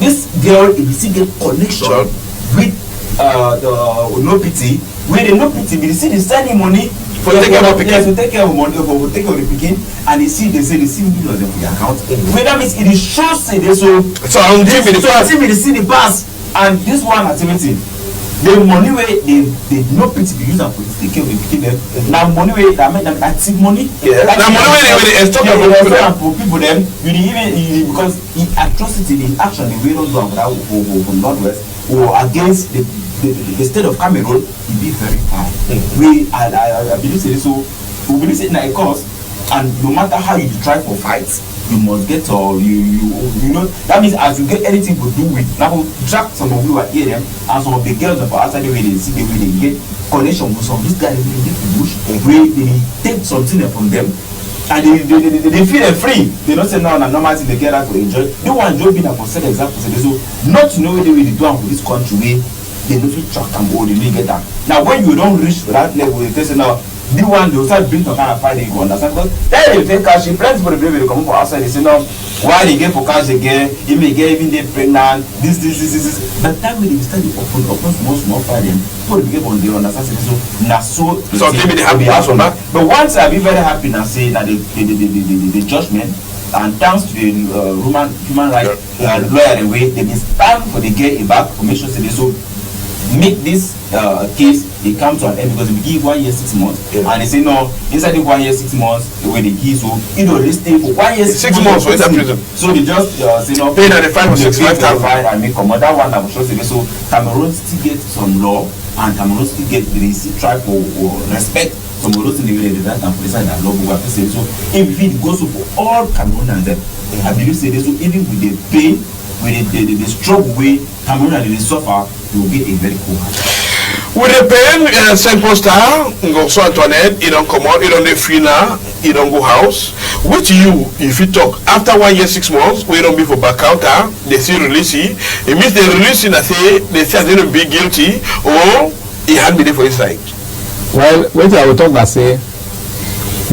this girl if you see get connection with the no pity where the no pity be see the sending money for take care of pikin to take care of money for take care of the pikin and they say millions for your account wey that means it is shows say they so until we see the pass and this one activity the money wey they no pity be use am for take care of the pikin dem na money wey that make them active money na money wey dey extort for people dem you dey even because the atrocity the action the way don do am for northwest or against the state of Cameroon will be very high. I believe so. We believe it na a cause, and no matter how you try for fights, you must get or you know that means as you get anything to do with now track some of you are here and some of the girls of outside the way they see the way they get connection with some of these guys in the bush where they take something from them. And they feel them free. They don't say no, normal thing they get out to enjoy. They want to join for set example. So not to know where they will do for this country where they don't feel track and go, they don't get that. Now when you don't reach that level, they say now, the one they will start bring some kind of fight they go understand because then they take cash, plenty for the baby they come for outside, they say no, why they get for cash again, if they get even they pregnant, this. But that way they start to open small fight them. So they get on the understand so now so maybe they happy house on that. But once I be very happy now say that the judgment and thanks to the human rights lawyer the way they stand for the get it back for make sure they so make this case it come to an end because we give 1 year 6 months and they say no inside the 1 year 6 months the way they give so you know they stay for 1 year 6 months for prison so they just say no pay the fine for 65,000 and make come that one that was sure say so Cameroon still get some law and Cameroon still get they still try for respect some of those things they that and police and law we have to say so if it goes for all Cameroonians then I believe say this so even with the pain with the struggle way Cameroon and they suffer you will get a very cool with the pain simple star go so Antoinette you don't come out you don't dey free now you don't go house with you if you talk after 1 year 6 months we don't be for back out they still release you it means they release you and say they say they don't be guilty or he had been there for his side. Well wait I will talk that say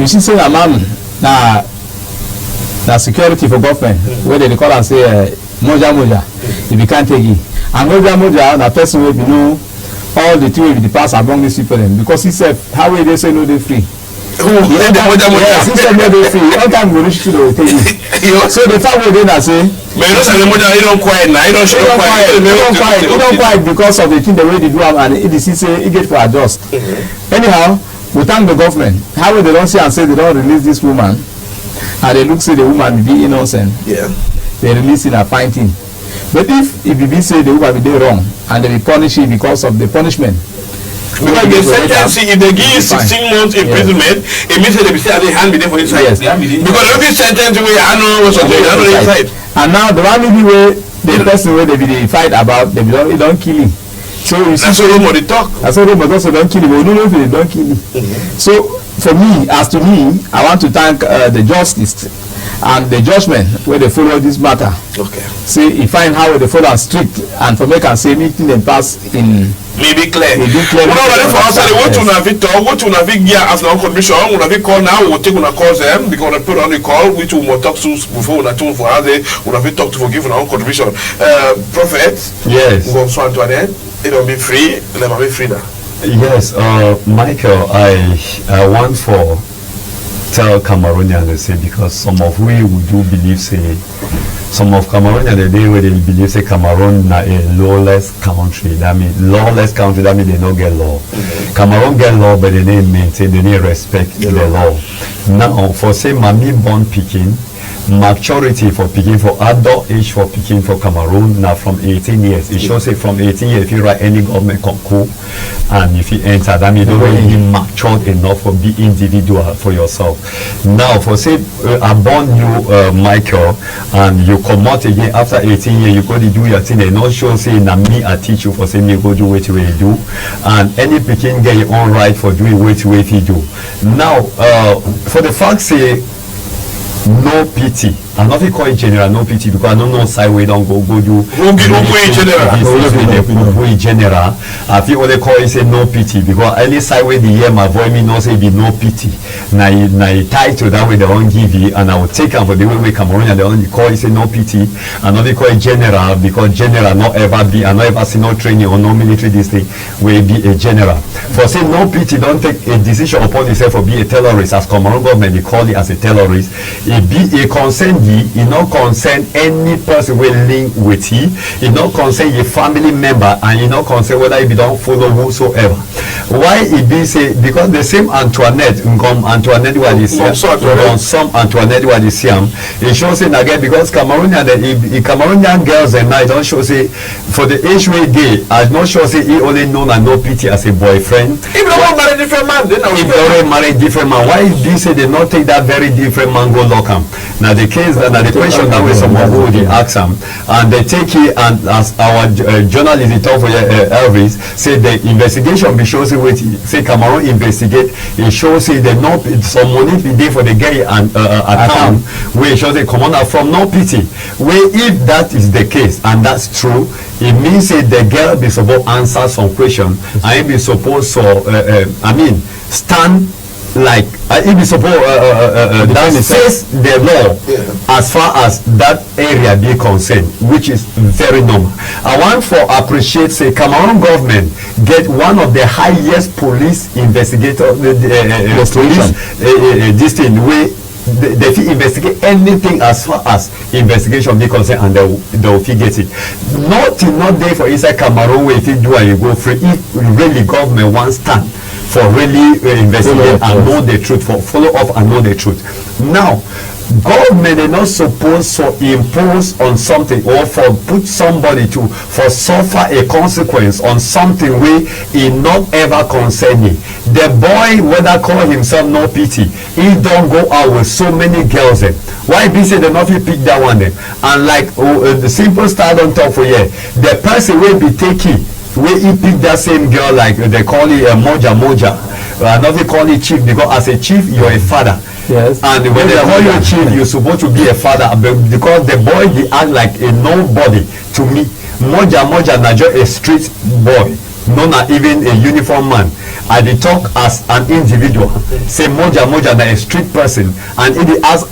you see say a man na security for government where they call and say moja if you can't take it and moja na person will be know all the things will be pass among these people them because he said how will they say no they free yes he said no they free all time go reach to the take it so the fact wey dey na say but you know say the moja you don't quiet now you don't show quiet because of the thing the way they do am and it is say e get for adjust anyhow we thank the government how will they don see and say they don release this woman and they look say the woman be innocent yeah they release in a fine thing But if it be say the woman be dey wrong and they be punish it because of the punishment. Because the sentence, if they give you 16 months imprisonment, it means that they be say they hand be there for inside. Yes. Because every sentence we I know was something I know inside. And now the one way the person where they be dey fight about, they don't kill him. So you see, that's what rumor they talk. That's what rumor also don't kill him. We don't know if they don't kill him. So for me, as to me, I want to thank the justice and the judgment where they follow this matter. Okay. See, you find how they follow strict and for make and say anything they pass in. Maybe clear. Maybe clear. We don't ready for us. What to navigate talk, what to navigate gear as now commission, we navigate call now, we'll take on a call them because we put on the call, which we will talk to before we talk for us, we navigate talk to forgive our own contribution. Prophet, yes. Go so Antoinette, it will be free, let me be free now. Yes, Michael, I want for tell Cameroonians they say because some of we do believe say some of Cameroonians the day where they believe say Cameroon na a lawless country. That means lawless country. That means they don't get law. Cameroon get law, but they didn't maintain. They didn't respect the law. Now for say Mami born Pidgin, maturity for Pidgin for adult age for Pidgin for Cameroon now from 18 years. It shows say from 18 years if you write any government concours and if you enter, that means you don't really matured enough for be individual for yourself. Now for say I born you Michael and you come out again after 18 years, you go to do your thing and not show say na me I teach you for say me go do what you do, and any Pidgin get your own right for doing what you do. Now for the fact say no pity. I'm not call it general no pity because I don't know side way don't go do general. I feel what they call it say no pity because any side way the year my voice me no say be no pity. Now title that way they won't give you and I will take them for the way we Cameroon and they only call it say no pity and not call it general because general not ever be and not ever see no training or no military this thing will be a general. For say no pity don't take a decision upon yourself for be a terrorist as Cameroon government they call it as a terrorist. It be a concern it not concern any person will link with he. It not concern your family member and it not concern whether it be don't follow whosoever. Why it be say because the same Antoinette Antoinette what is some Antoinette what is it shows in again because Cameroonian girls and I don't show say for the age way day I not sure say he only known and no pity as a boyfriend. If they want marry different man, then if they already marry different man, why it be say they not take that very different man go lock him? Now the case that the question that way someone who they ask them and they take it and as our journalist they talk for Elvis say the investigation be shows say Cameroon investigate it shows say they not some money be there for the gay and account where it shows they come on from no pity where if that is the case and that's true it means say the girl be supposed answer some question and it be supposed to stand like it be supposed that says the law as far as that area be concerned, which is very normal. I want to appreciate say Cameroon government get one of the highest police investigator this thing where they investigate anything as far as investigation be concerned and they will get it. Nothing not there for inside Cameroon where if you do and you go free if really government wants stand for really investigate and know the truth, for follow up and know the truth. Now, government is not supposed to impose on something or for put somebody to for suffer a consequence on something where he not ever concerning. The boy whether call himself no pity, he don't go out with so many girls them. Why be say they not pick that one them? And like the simple start on top for here, the person will be taking where he pick that same girl like they call it moja another call it chief because as a chief you're a father. Yes. And when they call you a chief you're supposed to be a father because the boy they act like a nobody to me. Moja na just a street boy, not even a uniform man. I dey talk as an individual. Say moja na a street person and it as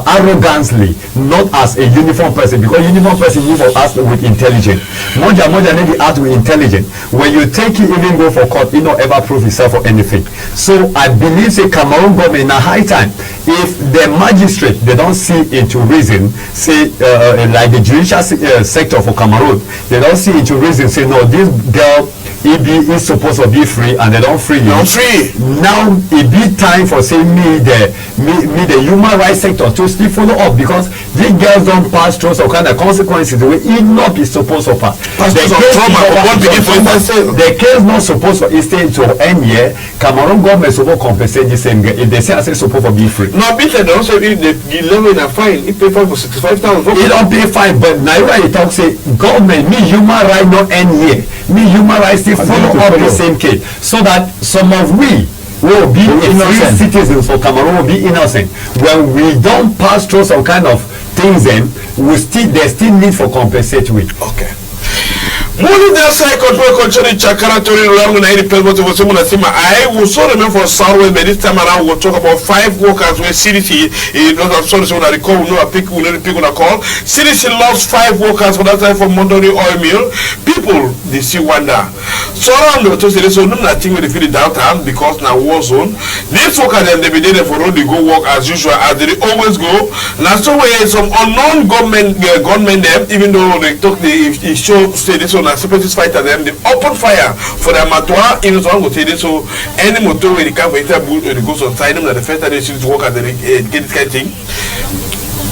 arrogantly, not as a uniform person because uniform person move for us with intelligence. Moja need to act with intelligence. When you take it even go for court, you not ever prove yourself for anything. So I believe say Cameroon government na high time if the magistrate they don't see into reason say like the judicial sector for Cameroon they don't see into reason say no this girl it's supposed to be free and they don't free you. Not free. Now it be time for say me the human rights sector to still follow up, because these girls don't pass through some kind of consequences the way it not be supposed to pass. The case not supposed to extend to end year. Cameroon government supposed to compensate the same girl if they say I say supposed to be free. No, be said also if they level in a fine, it pay fine for 65,000. It don't pay fine, but now it talk say government me human right not end year. Me human rights still follow up the same case, so that some of we will be innocent citizens for Cameroon will be innocent. When we don't pass through some kind of things, then there's still need for compensatory. Okay. Moving the side control concerning Chakara Tori Long and 80 people to someone at Sima. I will so remember for Southwest, but this time around we'll talk about 5 workers where CDC is not I'm sorry, so when I recall, we know a pick on a call. CDC lost 5 workers for that time for Mondori oil mill. People they see wonder. So around the to say so no nothing with the feel downtown because now war zone. These workers them they be there for road they go work as usual as they always go. Now so where some unknown gunmen them, even though they talk they show say this one. Separatist fighter them they open fire for their matua in so go say this so any motor when they come for interview they go on side them that the first time they should work as they get this kind of thing.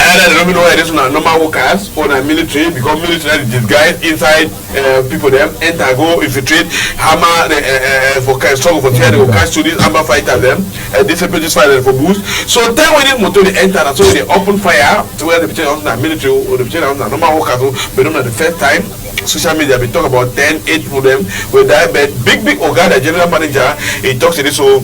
And I don't know why this one normal workers or the military because military disguise inside people them enter go infiltrate hammer for struggle for tear they go catch to this hammer fighter them this separatist fighter for boost. So time when this motor they enter so they open fire to where the on the military or the on the normal workers but not the first time. Social media we talk about 10, 8 of them with that but big Oga the general manager he talks to this so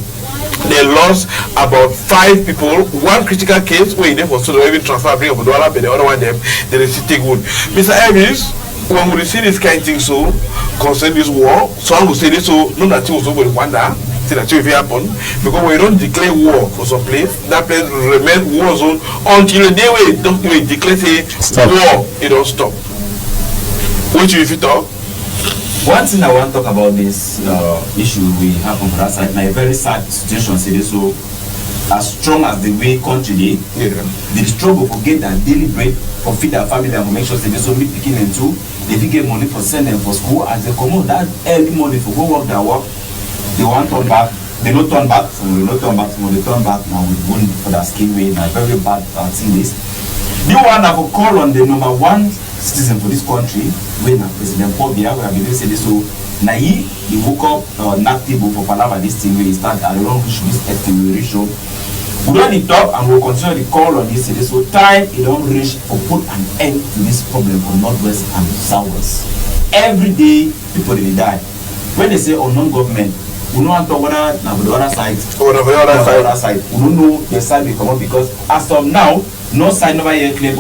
they lost about 5 people, 1 critical case where they for so they even transfer bring up $1 but the other one them they take wood. Mr. Elvis, when we see this kind of thing so concern this war, so I will say this so no that thing was over Rwanda. That will happen because when you don't declare war for some place, that place remain war zone until the day we don't declare say war, it don't stop. Which if you talk? One thing I want to talk about this issue we have on that side, a very sad situation. So, as strong as the way country the struggle for get that daily bread for feed their family and for make sure they so meet picking and too, they get money for send them for school as they come out that early morning for go work their work. They want to turn back. They don't turn back. So they don't turn back. So they turn back now with going for that skin way. Now very bad thing is. The one that will call on the number 1 citizen for this country, when President Paul Biya, we have been saying this, so now he woke up not table for Palava this thing where he started at the wrong issue, this extenuation. We don't talk and we'll continue to call on this, so time it don't reach to put an end to this problem for Northwest and Southwest. Every day, people will die. When they say unknown government, we don't want to talk whether now the other side, or the other side. We don't know the side will come up because as of now, no side never yet claim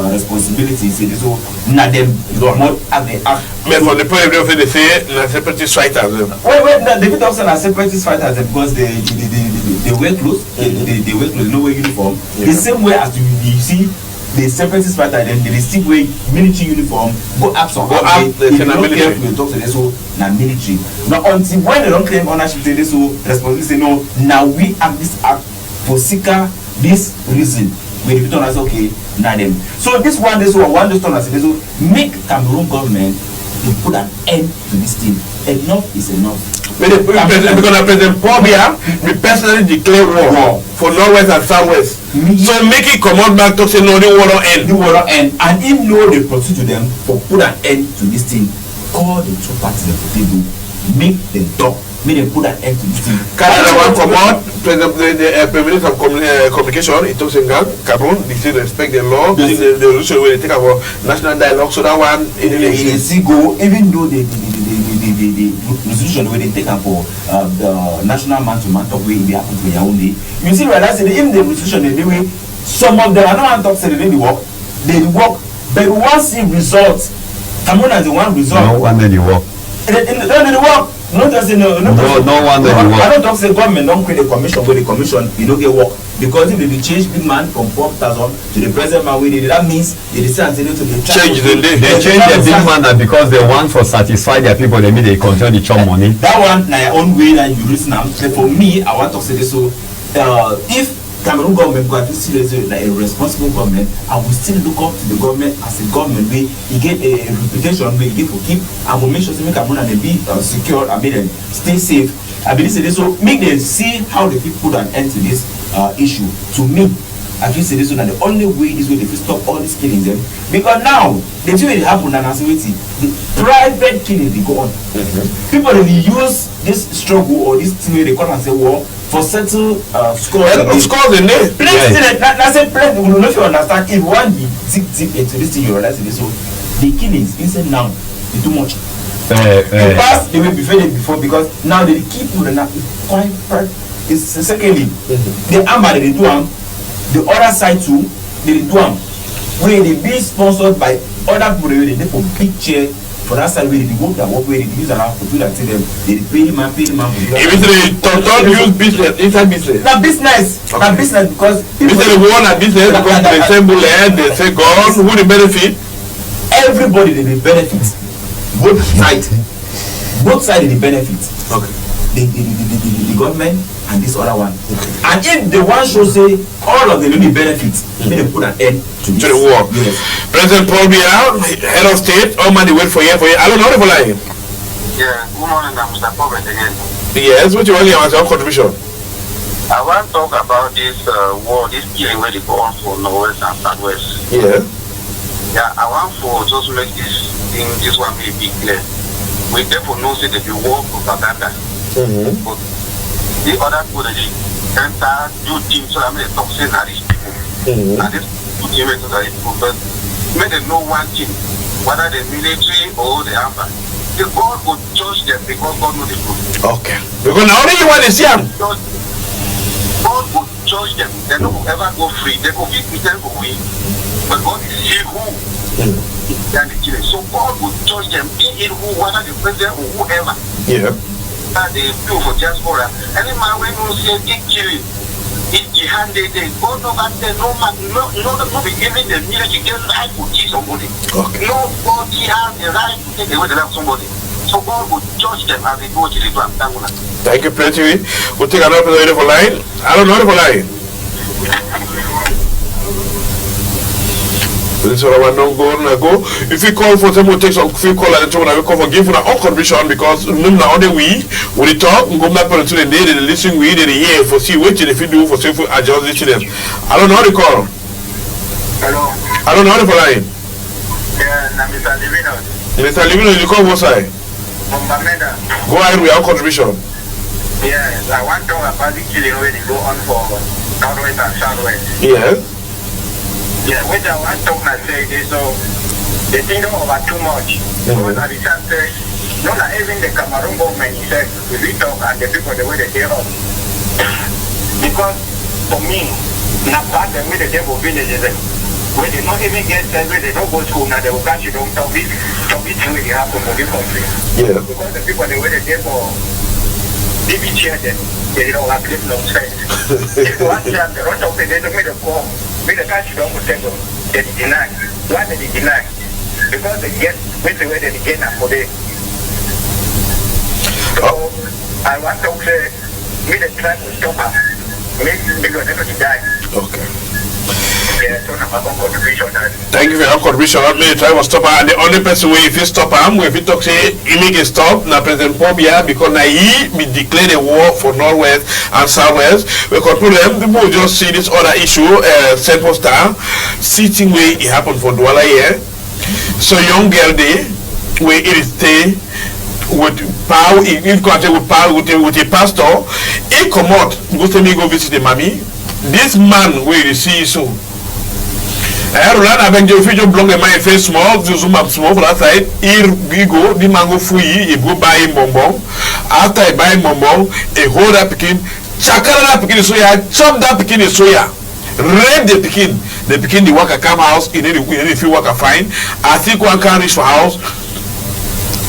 responsibility. So now them not as they act. But for the point of view, they say na separatist fighters. Wait, David also na separatist fighters because they wear clothes, they wear clothes, no wear uniform. The same way as you see the separatist fighter, then they still wear military uniform. Go up some. Go up. If you don't care, we talk to them so na military. Now until when they don't claim ownership, they so responsibility say no. Now we act this act for seeker this reason. When you don't say okay, now them. So this one, this one just turn and say so make Cameroon government to put an end to this thing. Enough is enough. Because President Paul Biya, we personally declare war for Northwest and Southwest. So make it come out back to say no, the war don't end. The war don't end. And if no, they proceed to them for put an end to this thing. Call the 2 parties at the table, make them talk, make them put an end to this thing. Canada one come out, the Minister of Communication, it talks in Cameroon, they still respect the law, the resolution where they take about national dialogue, so that one, it go, even though the resolution where they take up for the national man-to-man talk way, they happen to their own day. You see, right, that's even the resolution, they do some of them, I don't want to talk, say they work, but once it results, Cameroon has the one result. No one that you work. They work. No, just no one that you work. I don't talk say government don't create a commission where the commission you don't get work because if they change big man from 4,000 to the present man we did that means they decide to change the big man because they want to satisfy their people. They mean they continue to chop money. That one na your own way that you listen am. For me, I want to say this so if Cameroon government got to see like a responsible government, and we still look up to the government as a government where he get a reputation where he for keep and will make sure to make Cameroon and be secure, I mean stay safe. I believe so make them see how they put an end to this issue. To me, I feel this one, and the only way this way they will stop all these killings them, because now the thing will happen and as the private killing they go on. People will use this struggle or this thing where they come and say war for settle scores. Scores in there. I said, if you understand, if one deep into this thing, you realize this. So the killings inside now is too much. The past they will be failing before because now they keep people and quite. Is secondly, the armor they do them. The other side too, they do them. Where they be sponsored by other people, they for big chair for that side where they go that work where they use an app to do that to them. They pay them. Even they don't use business inside business. Now business, now business because people say they want a business because they say bullet, they say God, who the benefit? Everybody they benefit. Both sides they benefit. Okay. The government and this other one. Okay. And if the one should say all of them will be benefits, they put an end to the war. Yes. President Paul Biya, head of state, all money wait for you. I don't know if I. Yeah, good morning, Mr. Prophet again. Yes, what you want to as your contribution? I want to talk about this war, this killing where they go on for Northwest and Southwest. Yeah. Yeah, I want for just make this thing, this one be big clear. We therefore know that they war propaganda. But the other people that they enter do things so that they talk say that these people. And this two things that these people, but when they know one thing, whether the military or the army, the God will judge them because God knows the truth. Okay. Because now only you want to see them. God will judge them. They don't ever go free. They go fit with them for we. But God is he who than the killing. So God will judge them in who, whether the president or whoever. Yeah. And they do for diaspora. Any man when you say big killing, it's jihad they God no back there, no man, no be giving the military get right to kill somebody. Okay. Nobody has the right to take away the life of somebody. So God will judge them as they go to the ground. Thank you, plenty. We'll take another person for line. I don't know for line. This is what I want to go. If you call for them, we'll take some few call and we call for give our own contribution because now only we will talk and go back to the day they listen we did hear for see what if you do for safe adjust listening. I don't know how to call. Hello. I don't know how to line. Yeah, Mr. Livino. Mr. Livino, you call what side? Go ahead with our contribution. Yes, I want to talk about the killing where they go on for Northwest and Southwest. Yes. Yeah, which I want to talk and say this, so they think over too much. Because at the time, not even the Cameroon government, he said, if we talk and the people, the way they get up. Because for me, not part the way they get for villages, where they not even get there, where they don't go to school, now they will catch you, don't talk it really happen for this country. Yeah. Because the people, the way they get for DBT, they don't have living on sense. If one time they don't talk, they don't make a call. With the country don't protect them, they deny. Why did they deny? Because they get with the way they get for them. So I want to say, we the try to stop her. Because they're going to die. Okay. Yeah, so now I'm contribution. Thank you for your contribution. I'm going to try to stop her. And the only person where if you stop him, if you talk say he make a stop, now President Paul Biya because now he be declared a war for Northwest and Southwest. We control them. People will just see this other issue, Central Star, sitting where it happened for Douala here. So young girl there, where it is stay with power, if contact with power with a pastor, he come out, go to me go visit the mommy. This man where you see so. I run avec the future blog and my face small, the zoom up small for that side. Here we go, the mango fui, you go buy him bonbon. After I buy bonbon, a hold up picking, chakara that picking soya, chop that picking soya, rape the picking the worker come house, in any few worker fine. I think one can reach for house.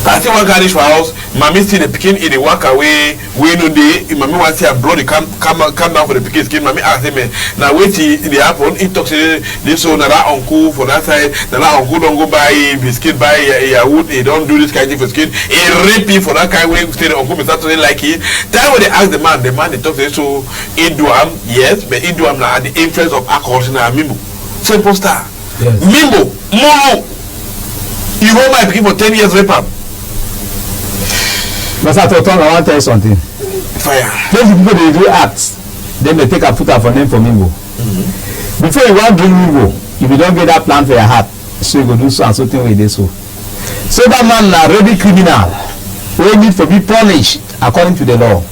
I still want carriage for house. Mommy see the pikin in the walk away. We no day. Mommy want to see a brother come down for the pikin skin. Mommy ask him, now wait till the happen. He talks to this so that uncle for that side. That uncle don't go buy biscuit, buy a wood. He don't do this kind of thing for skin. He rape him for that kind of way. Say the uncle is not like it. Time when they ask the man they talk to him. So he do am yes, but he do am now the influence of alcohol in our mimbo. Simple star. Yes. Mimbo, Momo. You hold my pikin for 10 years rape am. Mr. Toton, I want to tell you something. Fire. Those people they do acts, then they take a put up for name for Mimbo. Before you want to drink Mimbo, if you don't get that plan for your heart, so you go do so and so thing with this so. So that man is already criminal. We need to be punished according to the law.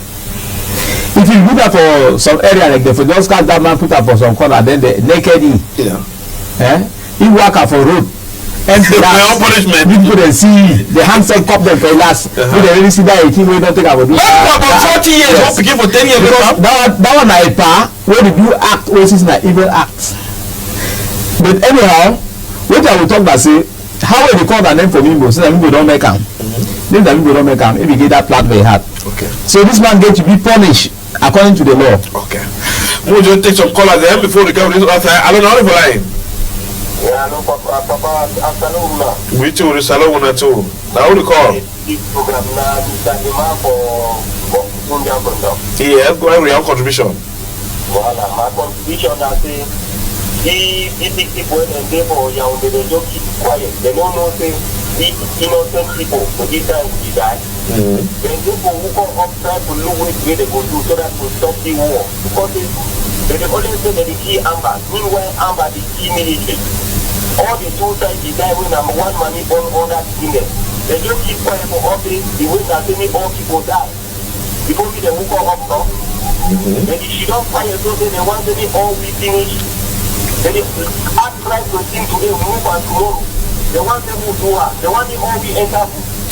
If you do that for some area like that, for just catch that man put up for some corner, then the naked in. Yeah. He walk up for road. And my own punishment. People they see the handset cop them for last. They really see that 18 we don't take about. About 40 years, yes. What for 10 years? Because that one I pa where did you act always is an evil act. But anyhow, what I will talk about say how will they call that name for Mimbo so that Mimbo don't make him. Then that Mimbo don't make him if you get that plat very hard. Okay. So this man get to be punished according to the law. Okay. We'll just take some callers there before the camera is outside. I don't know if I yeah, no, Papa, afternoon. We too, the salon one too. Now, who call? This program now, for yeah, go ahead with your contribution. Well, my contribution, I say, these people and they for young, they just keep quiet. They don't know, say, these innocent people, for this time we die. Then people who come up try to look which way they go do so that to stop the war. Because they always say that the key Amber, meanwhile Amber the key military. All the two sides die when number one money on all that female. They just keep quiet for all the way that many all people die. Because they will come up now. And if she don't fire so they want to be all we finish. Then they act right to think today, move and tomorrow. They want them to do her. They want them all be enter.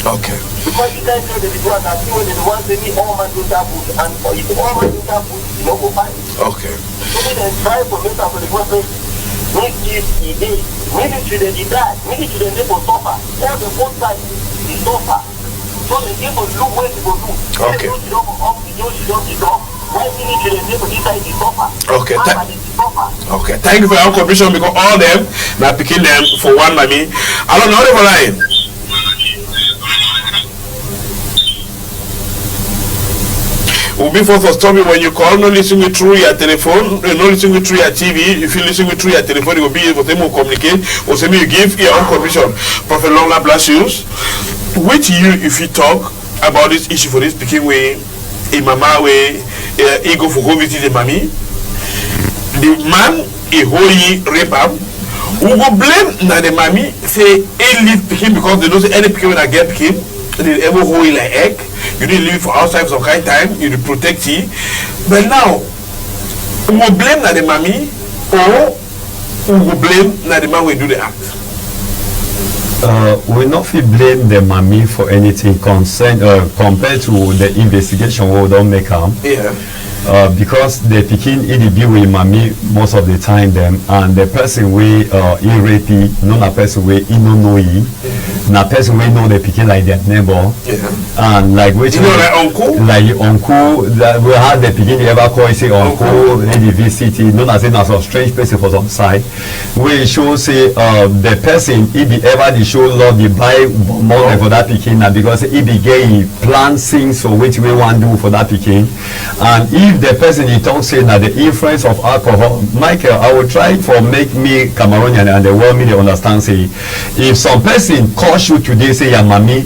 Okay. Because you guys know that the one that see when they want to be all man to food and if all man to food, you don't go find. Okay. So they try to make up for the government. Make this idea. Military they die. Military they for suffer. All the both sides they suffer. So they give us look where they go do. Okay. They don't up the door, she don't stop. Why military they for this side they suffer? Okay. Okay. Thank you for your contribution because all them now picking them for one money. I don't know the line. Will be for stop when you call, not listening through your telephone, not listening through your TV. If you listen through your telephone, it will be able to communicate. Or say you give your own contribution. Prophet Longla bless you. With you, if you talk about this issue for this speaking way, a mama way, he go for go visit the mommy. The man, a holy rape him. Who go blame na the mommy say he leave picking because they don't say any picking when I get picking. They ever hold like egg. You need to leave for outside for some kind of time. You need to protect it. But now, we will blame na the mommy or we will blame na the man will do the act. We not blame the mommy for anything compared to the investigation we don't make them. Yeah. Because the pikin be with mommy most of the time them and the person we rape not a person we no know na person we know the pikin like their neighbor and like which you know like uncle that we had the pikin ever call say uncle lady visit not as in as a strange person for some side we show say the person he be ever the show love the buy more for that pikin na because he be gay plan things for which we want do for that pikin and if the person he talks say that the influence of alcohol Michael I will try for make me Cameroonian and the world media understand say if some person calls you today say your mommy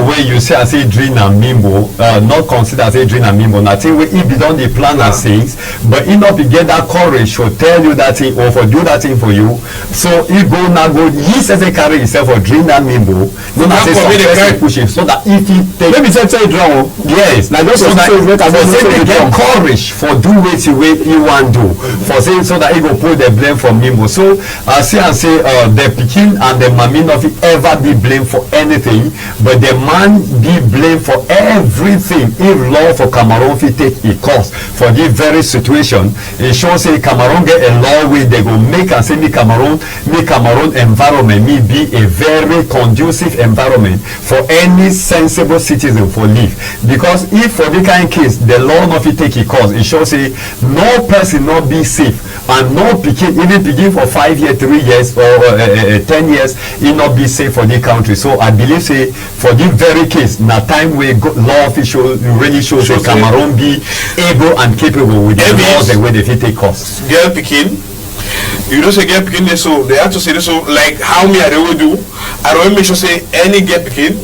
where you say I say drink and mimbo not consider say drink and mimbo nothing where he be done the plan and things but he not be get that courage to tell you that thing or for do that thing for you so he go now go he says he carry himself for drink and mimbo no na say some person push him so that if he take maybe say draw yes na just so that they get courage for do wetin wey he wan do for say so that he go put the blame from mimbo so see and say the pikin and the mommy not fit ever be blamed for anything but the man can't be blamed for everything if law for Cameroon fit take a course for this very situation. It shows say Cameroon get a law where they go make and say make Cameroon environment be a very conducive environment for any sensible citizen for live. Because if for the kind of case the law not fit take a course, it shows say no person not be safe and no pikin even begin for 5 years, 3 years or 10 years, it not be safe for the country. So I believe say for this very case, na time where law official really shows say Cameroon be able and capable with the laws and where they fit take course. Girl pikin, you know say girl pikin so they have to say this so like how me I will do. I don't make sure say any girl pikin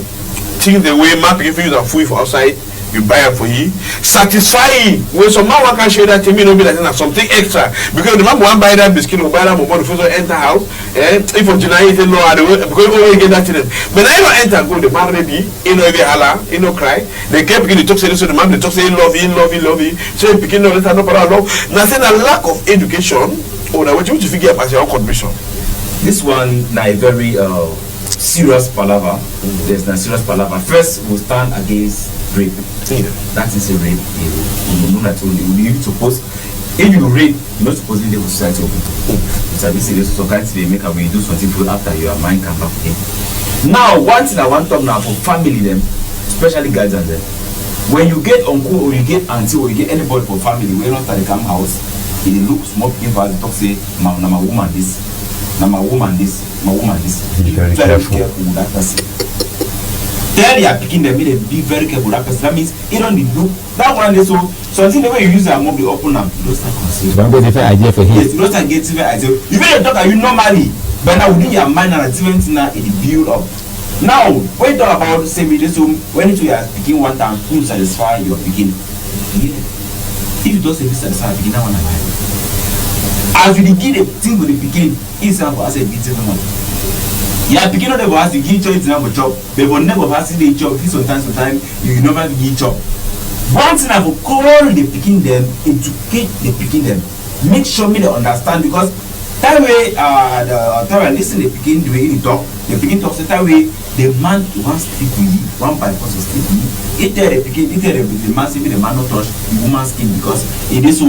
think the way my pikin use and food for outside. You buy it for you, satisfy when some man can share that to me, no be that something extra because the man want buy that biscuit or buy that mobile before they enter house. If for July no because you get that to them. But I don't enter go the man ready, you know they holla, you know cry. They kept beginning to talk say so the man they talk say love you. So you begin no let no para love. Nothing a lack of education or that what you figure out as your own contribution. This one na a very serious palaver. There's a serious palaver. First, we'll stand against rape. Yeah. That is a rape. You suppose, if you rape, you're not supposed to live in society of people. It's a bit serious. So, can't they make a way do something for after your mind come back again? Now, one thing I want to talk now for family, them, especially guardians, them. When you get uncle or you get auntie or you get anybody for family, we're not at the camp house, it looks more people talk say, my woman this. Now my woman this. Be very careful with that person. Tell your picking them, be very careful with that person. That means you don't need to do that one day. So something the way you use a mobile open up, you don't start considering. Don't go different idea for him. Yes, you don't start getting different idea. You better talk you normally, but now within your mind and different thing now it build up. Now when you talk about say so when you are picking one time, you satisfy your picking. Yeah. If you don't say this satisfy picking that one alive. As you begin a thing with the beginning, it's not as a bit of money. Yeah, beginning of the was the give choice number job, they will never pass the job. Sometimes you never give job. One thing I will call the picking them, educate the picking them, make sure me they understand because that way the time I listen the picking the way you talk, the picking talks that way the man wants to speak with you, one by person speak with you. If the picking, if the man say the man not touch the woman's skin because it is so.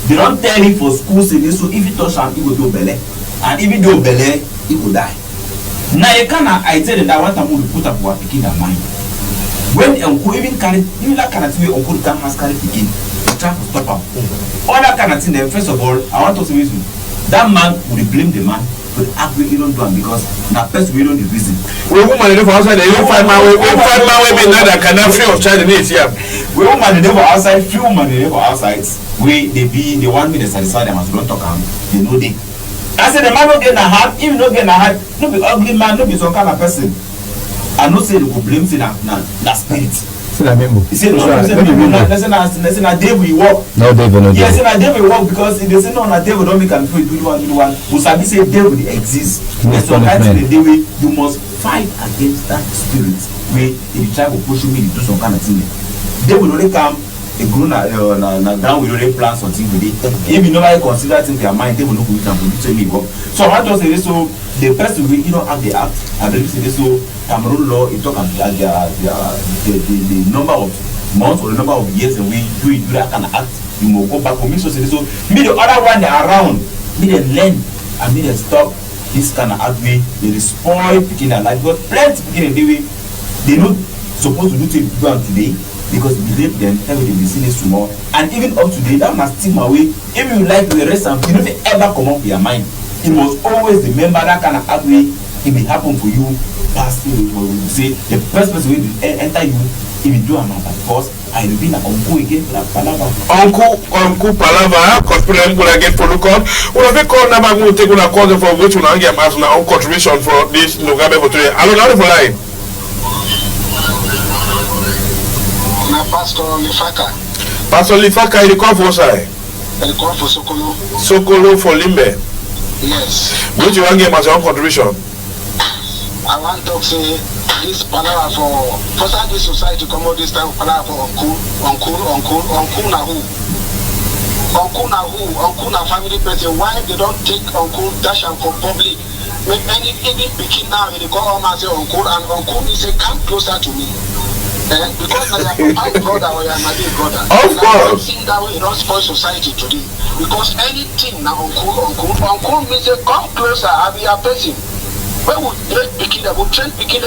They don't tell him for school say so if you touch him, he will do belly. And if you do belly, he will die. Now you cannot I tell them that what I'm going to put up for picking their mind. When uncle even carry even that kind of way uncle can has carry picking, they try to stop him. All that kind of thing then first of all, I want to say this that man will blame the man but actually you don't do it because now first we don't the reason. We woman live outside, they don't find my way be now that can free of child needs here. We woman live outside, few women live outside. We they want me to satisfy them as don't talk they know they. I said the man don't get a heart, even don't get a heart, no be ugly man, no be some kind of person. I no say they go blame say that spirit. He said no, listen na devil you walk. No devil, no devil. Yes, na devil walk because if they say no na devil don't make am free do one. We sabi say devil dey exist. There's some kind of the way you must fight against that spirit. Where if you try to push me to do some kind of thing, devil only come. A grown down we already plan something with it. If you never consider things in your mind, they will look with them to tell me work. So I just say this so the person will have the act. I believe this so Cameroon law it talk about the number of months or the number of years and we do that kind of act. You will go back for me. So say this so me the other one they around me they learn and me they stop this kind of act way they spoil picking their life but plenty picking the way they not supposed to do things today. Because believe them, every day we see this tomorrow, and even up to date, that must stigma away. If you like the rest of you, don't ever come up with your mind. You must always remember that kind of way. It may happen for you. Past you say the first person will enter you if you do another. Because I will be an uncle again for that palava. Uncle palava, conspiracy will get for the court. Well, if you call number, we will take on a call for which one I get as my own contribution for this Mugabe for today. I don't know for line. Pastor Lifaka. Pastor Lifaka, il come for side. Il come for Sokolo. Sokolo for Limbe. Yes. Which you want to give as your contribution? I want to say this palaver for first this society come out this time palaver for uncle na who? Uncle na family person. Why they don't take uncle dash and for public When any picking now, they call home and say uncle, and uncle he say come closer to me. Because I am my brother or I am my big brother. Of course. I think that way it don't spoil society today. Because anything now uncle means say come closer, I be a person. When we train picking them,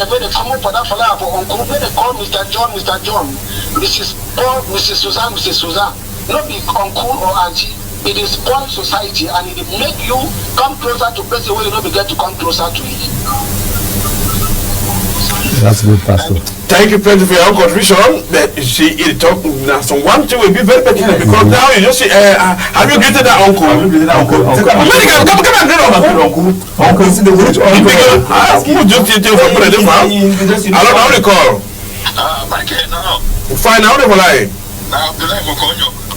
when they come up for that for uncle, when they call Mr. John, Mrs. Paul, Mrs. Susan, not be uncle or auntie. It is spoil society and it make you come closer to person where you don't get to come closer to it. That's good, Pastor. Thank you plenty for your contribution. But you see, it talk now. So one thing will be very pertinent because now you just see. Have you greeted that uncle? Have you greeted that uncle? Come and greet uncle. Uncle, see the which uncle? Who just did for president, man? I don't know how they call. Fine, how they lie?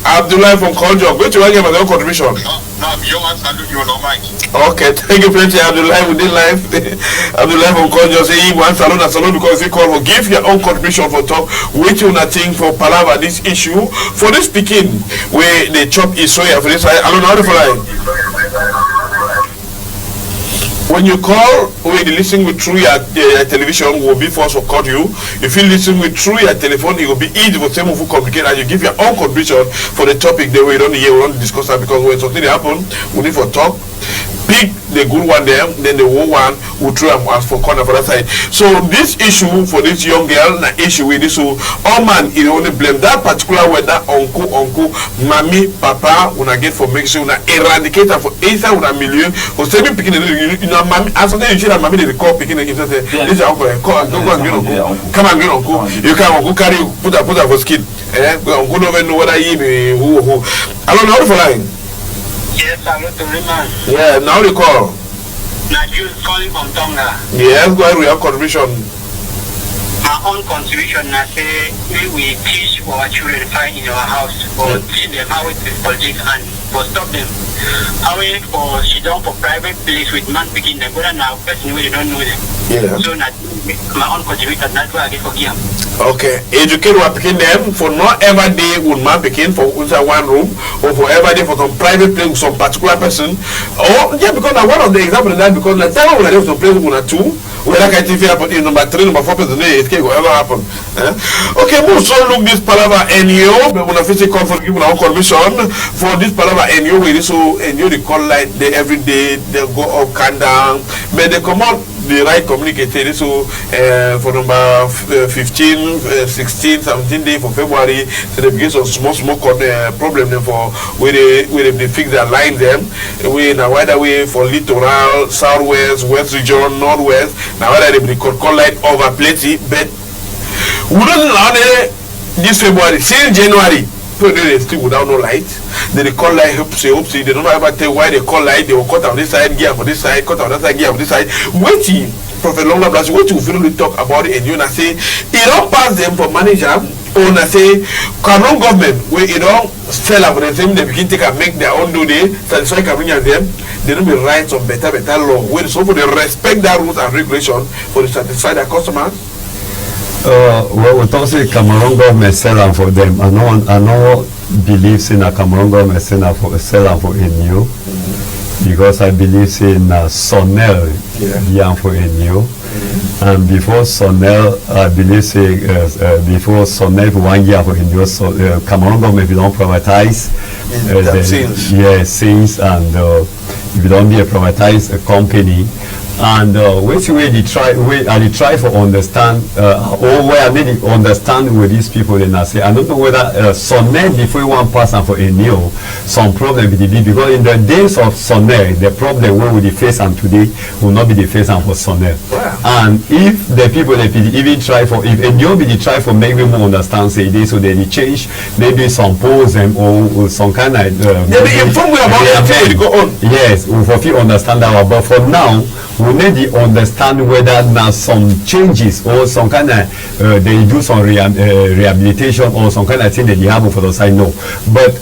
Abdullah from Konjo. Go to one give my contribution. Okay, thank you plenty, Abdullah. We did live. Abdullah from Konjo say he wants salon because he call for give your own contribution for talk. Which you not think for Palava this issue for this speaking where they chop is soya for this. I don't know how to fly. When you call, when you listen with through your television, will be forced to call you. If you listen with through your telephone, it will be easy for some of you communicate and you give your own contribution for the topic. They will don't hear, we don't discuss that because when something happen, we need for talk. Pick the good one there, then the old one will try and ask for corner for that side. So this issue for this young girl, na issue with this, so all man he only blame that particular whether uncle, mommy, papa, when I get for make sure na eradicate for inside with a million for saving picking you know mommy as something you see that mommy they call picking you say this is uncle call and go and get uncle come and get uncle you can uncle carry put that for skin uncle don't even know whether he be who I don't know for line. Yes, I'm not the man. Yeah, now you call. Now you calling from Tonga. Yes, go ahead with your contribution. My own contribution, I say we teach our children fine in our house, or teach them how it is politics and for stop them. How it for sit down for private place with man picking them, but now person where they don't know them. Yeah. So not my own contribution, that's why I get for them. Okay, educate what picking them for not every day would man picking for inside one room or for every day for some private place with some particular person. Or yeah, because now one of the examples that because the time when I have some place with a two, where I can TV happen in number 3, number 4 person, it can ever happen. Okay, we'll so look this Palava NU, but when I physically call for giving our commission for this Palava NU, we so NU they call like they every day they go up and down, but they come out the right communicated so for number 15, 16, 17 days for February, so they begin some small problem them for where they fix their line them, we in a wider way for littoral, southwest, west region, northwest. Now whether they call light over plenty, but we don't allow this February, since January, they still without no light. Then they call light hoopsie, they don't know ever tell why they call light, they will cut out this side, gear for this side, cut out that side, gear for this side. Waiting, Prophet Long Blast, what you really talk about it and you say it don't pass them for manager or say Cameroon government where it don't sell up for them, they begin take and make their own do they satisfy Cameroonians them, they don't be rights on better law. Where so for they respect that rules and regulation for to satisfy their customers. Well, we don't say Cameroon government sell for them. I know believes in a Cameroon government sell for NU because I believe in Sonel for NU. And before Sonel, I believe before Sonel 1 year for NU, so Cameroon government if you don't privatize things and if you don't be a privatized company. And which way they try for understand or where I mean understand with these people then I say I don't know whether Sonnet before one person for a new some problem with the because in the days of Sonnet the problem where we face and today will not be the face and for Sonnet. Wow. And if the people that even try for if a new be try for make them more understand say this so they change maybe some pose them or some kind of inform me about it go on. Yes, we for you understand that but for now we need to understand whether now some changes or some kind of they do some rehabilitation or some kind of thing that they have for the side no. But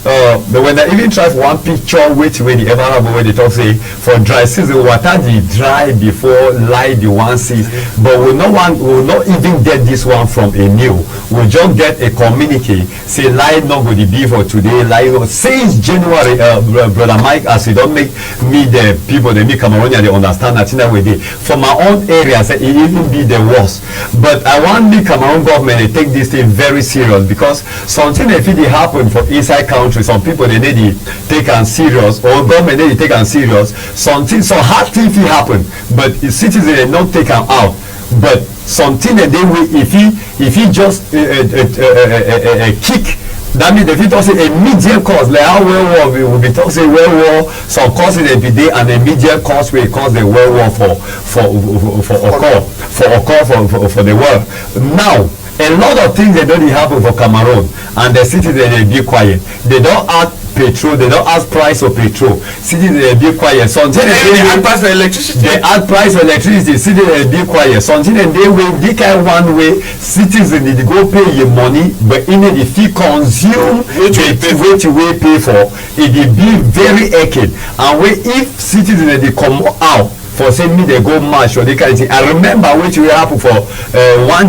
when they even try for one picture which way they ever have where they talk say for dry season water the dry before light the one sees but we will not even get this one from a new. We just get a communique say light not going to be for today light since January brother Mike as you don't make me the people they make Cameroonian they understand that inside with it. For my own areas, it even be the worst. But I want the Cameroon government to take this thing very serious, because something if it happen for inside country, some people they need to take and serious, or government need to take and serious. Something, so hard thing if it happen, but the citizens they not take them out. But something that they will, if he just kick. That means if you talk say a medium cost, like how well war we will be talking well war, some cost in every day, and a medium cost will cause the well war for the world. Now, a lot of things they don't happen for Cameroon, and the citizens they be quiet. They don't add petrol, they don't ask price of petrol. Citizens they be quiet. Something they add price of electricity. They add price of electricity. Citizens they be quiet. Something they way they kind one way. Citizens need to go pay your money, but in it if you consume what you will pay for, it will be very aching. And if citizens they come out for saying me they go march or they kind of thing. I remember what will happen for one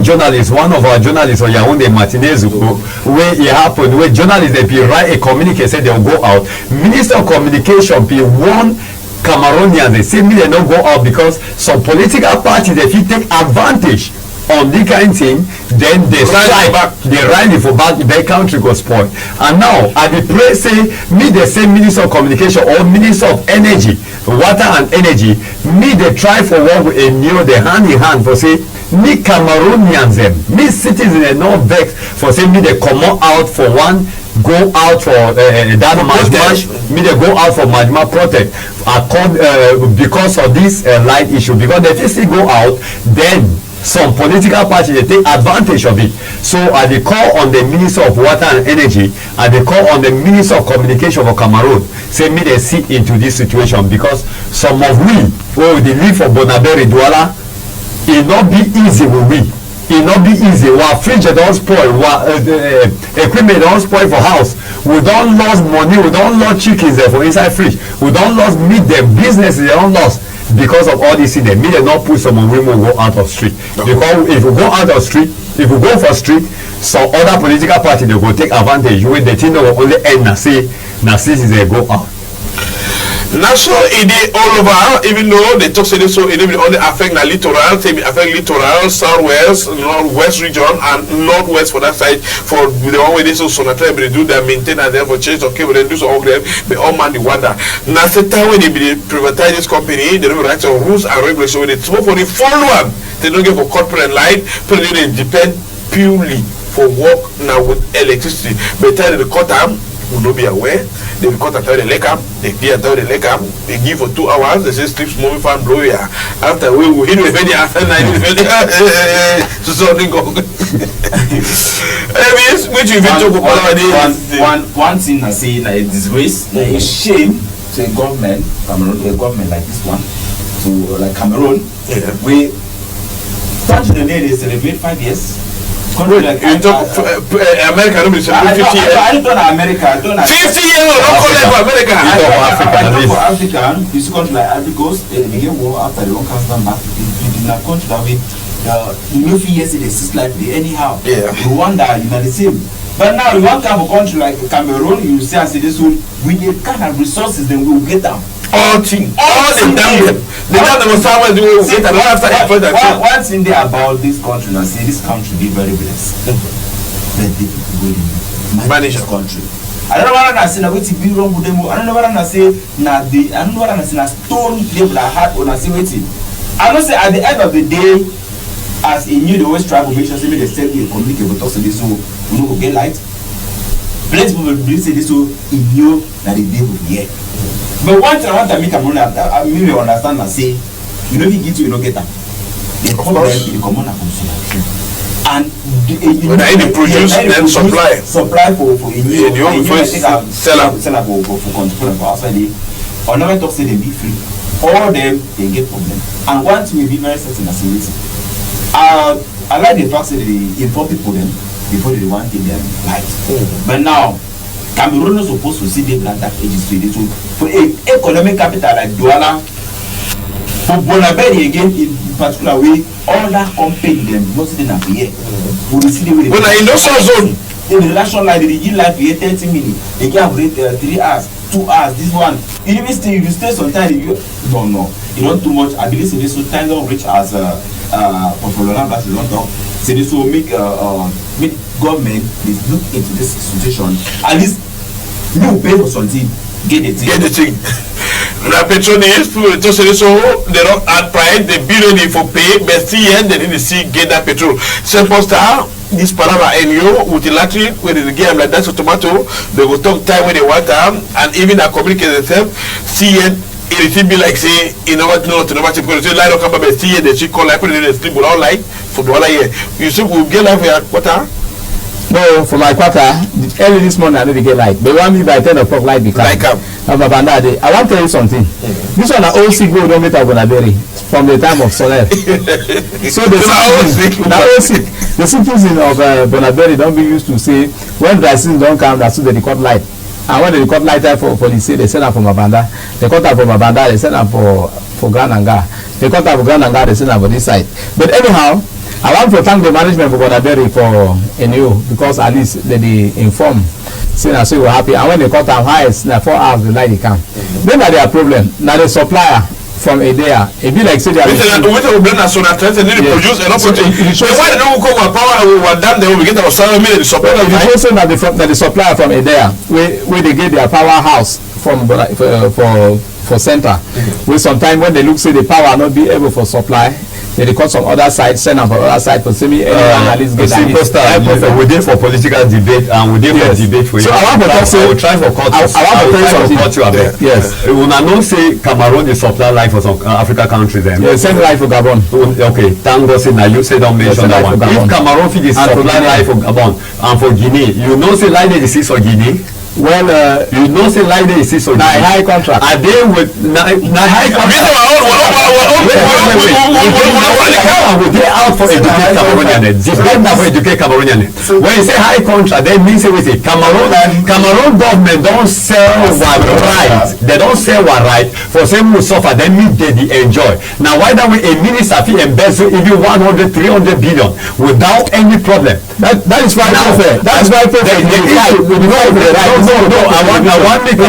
of our journalists on Yaoundé Martinez, where it happened, where journalists they be write a communique said they'll go out. Minister of Communication be one Cameroonians, they say me they don't go out because some political parties they fit take advantage on the kind thing, then they strike, they rally for back, their country go spoil. And now I dey pray say me the same Minister of Communication or Minister of Energy, Water and Energy, me they try for work with a new the hand in hand for say me Cameroonians them, me citizens they not vex for say me they come out for one go out for that march, me they go out for Majma protest because of this light issue, because if you still go out then some political parties they take advantage of it. So I dey call on the Minister of Water and Energy, I dey call on the Minister of Communication for Cameroon, say me they see into this situation, because some of we they live for Bonaberi Douala, it not be easy with we. It not be easy. Our fridge don't spoil, equipment don't spoil for house. We don't lose money, we don't lose chickens there for inside fridge. We don't lose meat, their business they don't lost. Because of all this thing, they may not put some women go out of street. Because if we go out of street, if we go for street, some other political party they go take advantage when they think they will only end na citizens they go out. Now so it is all over, even though they talk say so it will only affect the littoral, they will affect littoral, southwest, northwest region and northwest for that side. For the one way they so Sonatrach they do their maintenance, then for change of cable, they do so all them, they all man the water. Now the time when they be privatize this company, they don't write some rules and regulations. When they talk for the full one, they don't get for corporate line, but they depend purely for work now with electricity. By the time they cut them, will not be aware. They will cut the lake up, they clear the lake up, they give for 2 hours, they say sleep small fan blow here. After we will hit with any after night to something go. Which you talk about one thing I say like disgrace, like a shame to a government, a government like this one, to like Cameroon, we touch the day they celebrate 5 years. Like you talk America, don't be 50 years. I don't know America. 50 years, don't call it for America. I know for Africa, this country like Africa, they get war after the one comes down back. In a country that way, you know, 4 years it exists like anyhow. Rwanda, you know the same. But now you want to have a country like Cameroon, you say as this one, with the kind of resources, then we will get them. All things, all the damn them. The damn them somewhere they will get one after the other. One thing there about this country, and say this country be very blessed. But the people will manage the country. I don't know what I say. Now what's be wrong with them? I don't know what I say. Now the I don't know what I say. Now stone level I had on I say waiting. I don't say at the end of the day, as a new the West tribe make sure say they sell me a communicable talk so this so we no go get light. Plenty people will say this so in you that the day will be here. But one thing I want to make a me understand and say, you know, if you get you don't get that. The problem is the common consumer. And the produce and supply. Supply for a new sell for consumer for outside. Or never talk say they be free. All them they get problem. And one thing will be very certain as a reason. I like the fact that they inform people them before they want to get light. But now Cameroon is supposed to see them like that agency. For an economic capital like Douala, for Bonaberi again in particular way, all that company them not sitting up here. We see them with the industrial zone. In the national line, they give like 30 minutes. They can rate 3 hours, 2 hours. This one, you even stay, you stay sometimes. You don't know. you don't too much. I believe say this so time don't reach as Professor Laurent Blas don't talk. Say this will make government look into this situation. At least no pay for something. Get the thing. Na petronists people just say so they don't add price, they be ready for pay, but still yet they need to see get that petrol. Simple star, this paraba NU with the latrine where they get like that's a tomato, they will talk time when they want and even a communicate themselves, see yet it be like say in order to know because they line up come but still yet they call like when they sleep without light for the other year. You see we'll get life for quarter. No, for my quarter, early this morning I didn't get light. They want me by 10 o'clock light because like I want to tell you something. This one, old sick boy don't get up on a berry from the time of Soler. So the citizen of Bonaberry don't be used to say when dry season don't come, that's they record light. And when they record light for police, they send up from Mabanda. They cut up from Mabanda, they send up for Grananga. They cut up for Grananga, they send up for this side. But anyhow, I want to thank the management for Bonaberry for NU because at least they inform. Say now, so we're happy. And when they cut them highest, now 4 hours the light they come. Then that their problem. Now the supplier from Idea, it be like say they are. Produce enough protein. Why they don't come with power? We were done. They will get our salary. The supplier. It is also that the supplier from Idea, where they get their powerhouse from for center. Where sometimes when they look say the power not be able for supply. They record some other side, send them for other side for semi analysts. We're there for political debate and we're there for debate for you. So I want to try for cut you a bit. Yes. When I know say Cameroon is supply life for some African countries then. Yeah, send life for Gabon. Okay, thank God say now you say don't mention that one. If Cameroon fit is supply life for Gabon and for Guinea, you know say like they see for Guinea. Well, you know say like they see so high contract. Are they with high contract? They out for educate Cameroonian. Depend on educate Cameroonian. When you say high contract, that means we say Cameroon government don't sell what right. They don't sell what right for some who suffer. They mean they enjoy. Now why don't we a minister fee embezzle even 100, 300 billion without any problem? That is why fair. That is why No, I want me to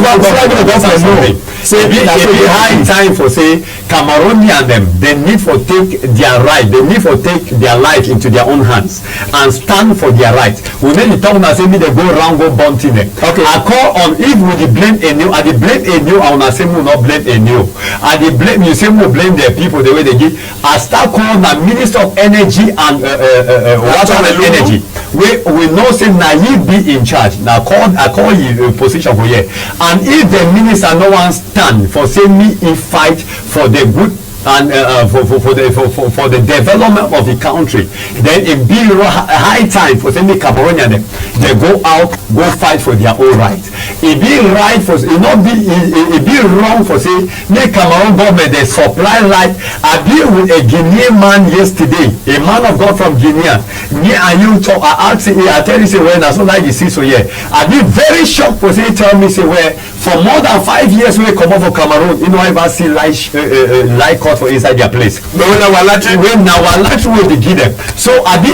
something. Say it be high time for say Cameroonian them. They need for take their right. They need for take their life into their own hands and stand for their right. We need to talk now. Say me they go around go bunting them. Okay. I call on if we blame a new. I blame a new. I wanna say we not blame a new. I blame you say we blame their people the way they give. I start calling the Minister of Energy and Water and Energy. We know say now he be in charge. Now I call you position for here. And if the minister no one stand for say me in fight for the good and for the development of the country, then it be high time for say me Cameroonian they go out go fight for their own right. It be right for it be wrong for say me Cameroon government they supply light. I be with a Guinean man yesterday, a man of God from Guinea. Me and you talk. I ask I tell you say when I saw like you see so yeah. I be very shocked for say tell me say where for more than 5 years we come over Cameroon, you know ever see light cut for inside their place. But when our light will be give them. So I be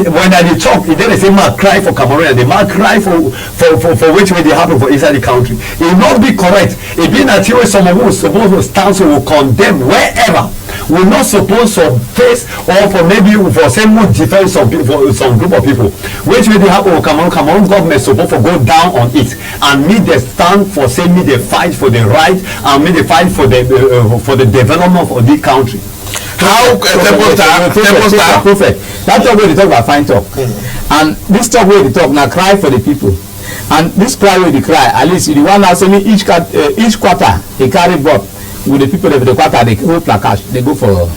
when I talk, then they say man cry for Cameroon and the man cry for which way they happen for inside the country. It will not be correct. It be that you someone who is supposed to stand so will condemn wherever. We're not supposed to face or for maybe for same would defend some people, some group of people. Which way they happen for Cameroon government supposed to go down on it and meet the stand for say me the fight for the right and me the fight for the development of the country. How perfect. That talk where they talk about fine talk. And this talk where they talk now cry for the people. And this cry where they cry, at least the one now say me each quarter they carry board with the people of the quarter they hold placard, they go for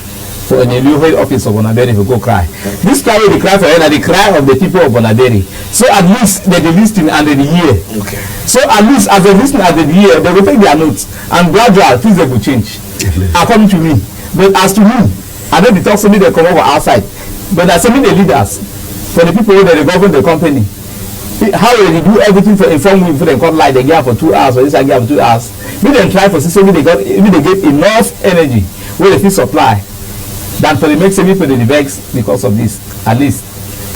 a new head office of Bonaberry to go cry. This cry where they cry for the cry of the people of Bonaberry. So at least they listen and they hear. Okay. So at least as they listen and they hear, they will take their notes and gradual things they will change. According to me. But as to me, I don't be talk to me they come over outside. But as me the leaders for the people that they govern the company. How will they do everything for inform me for them come light they get for 2 hours or this I get for 2 hours. We then try for system they get enough energy where they fit supply than for the make some people the vex because of this at least.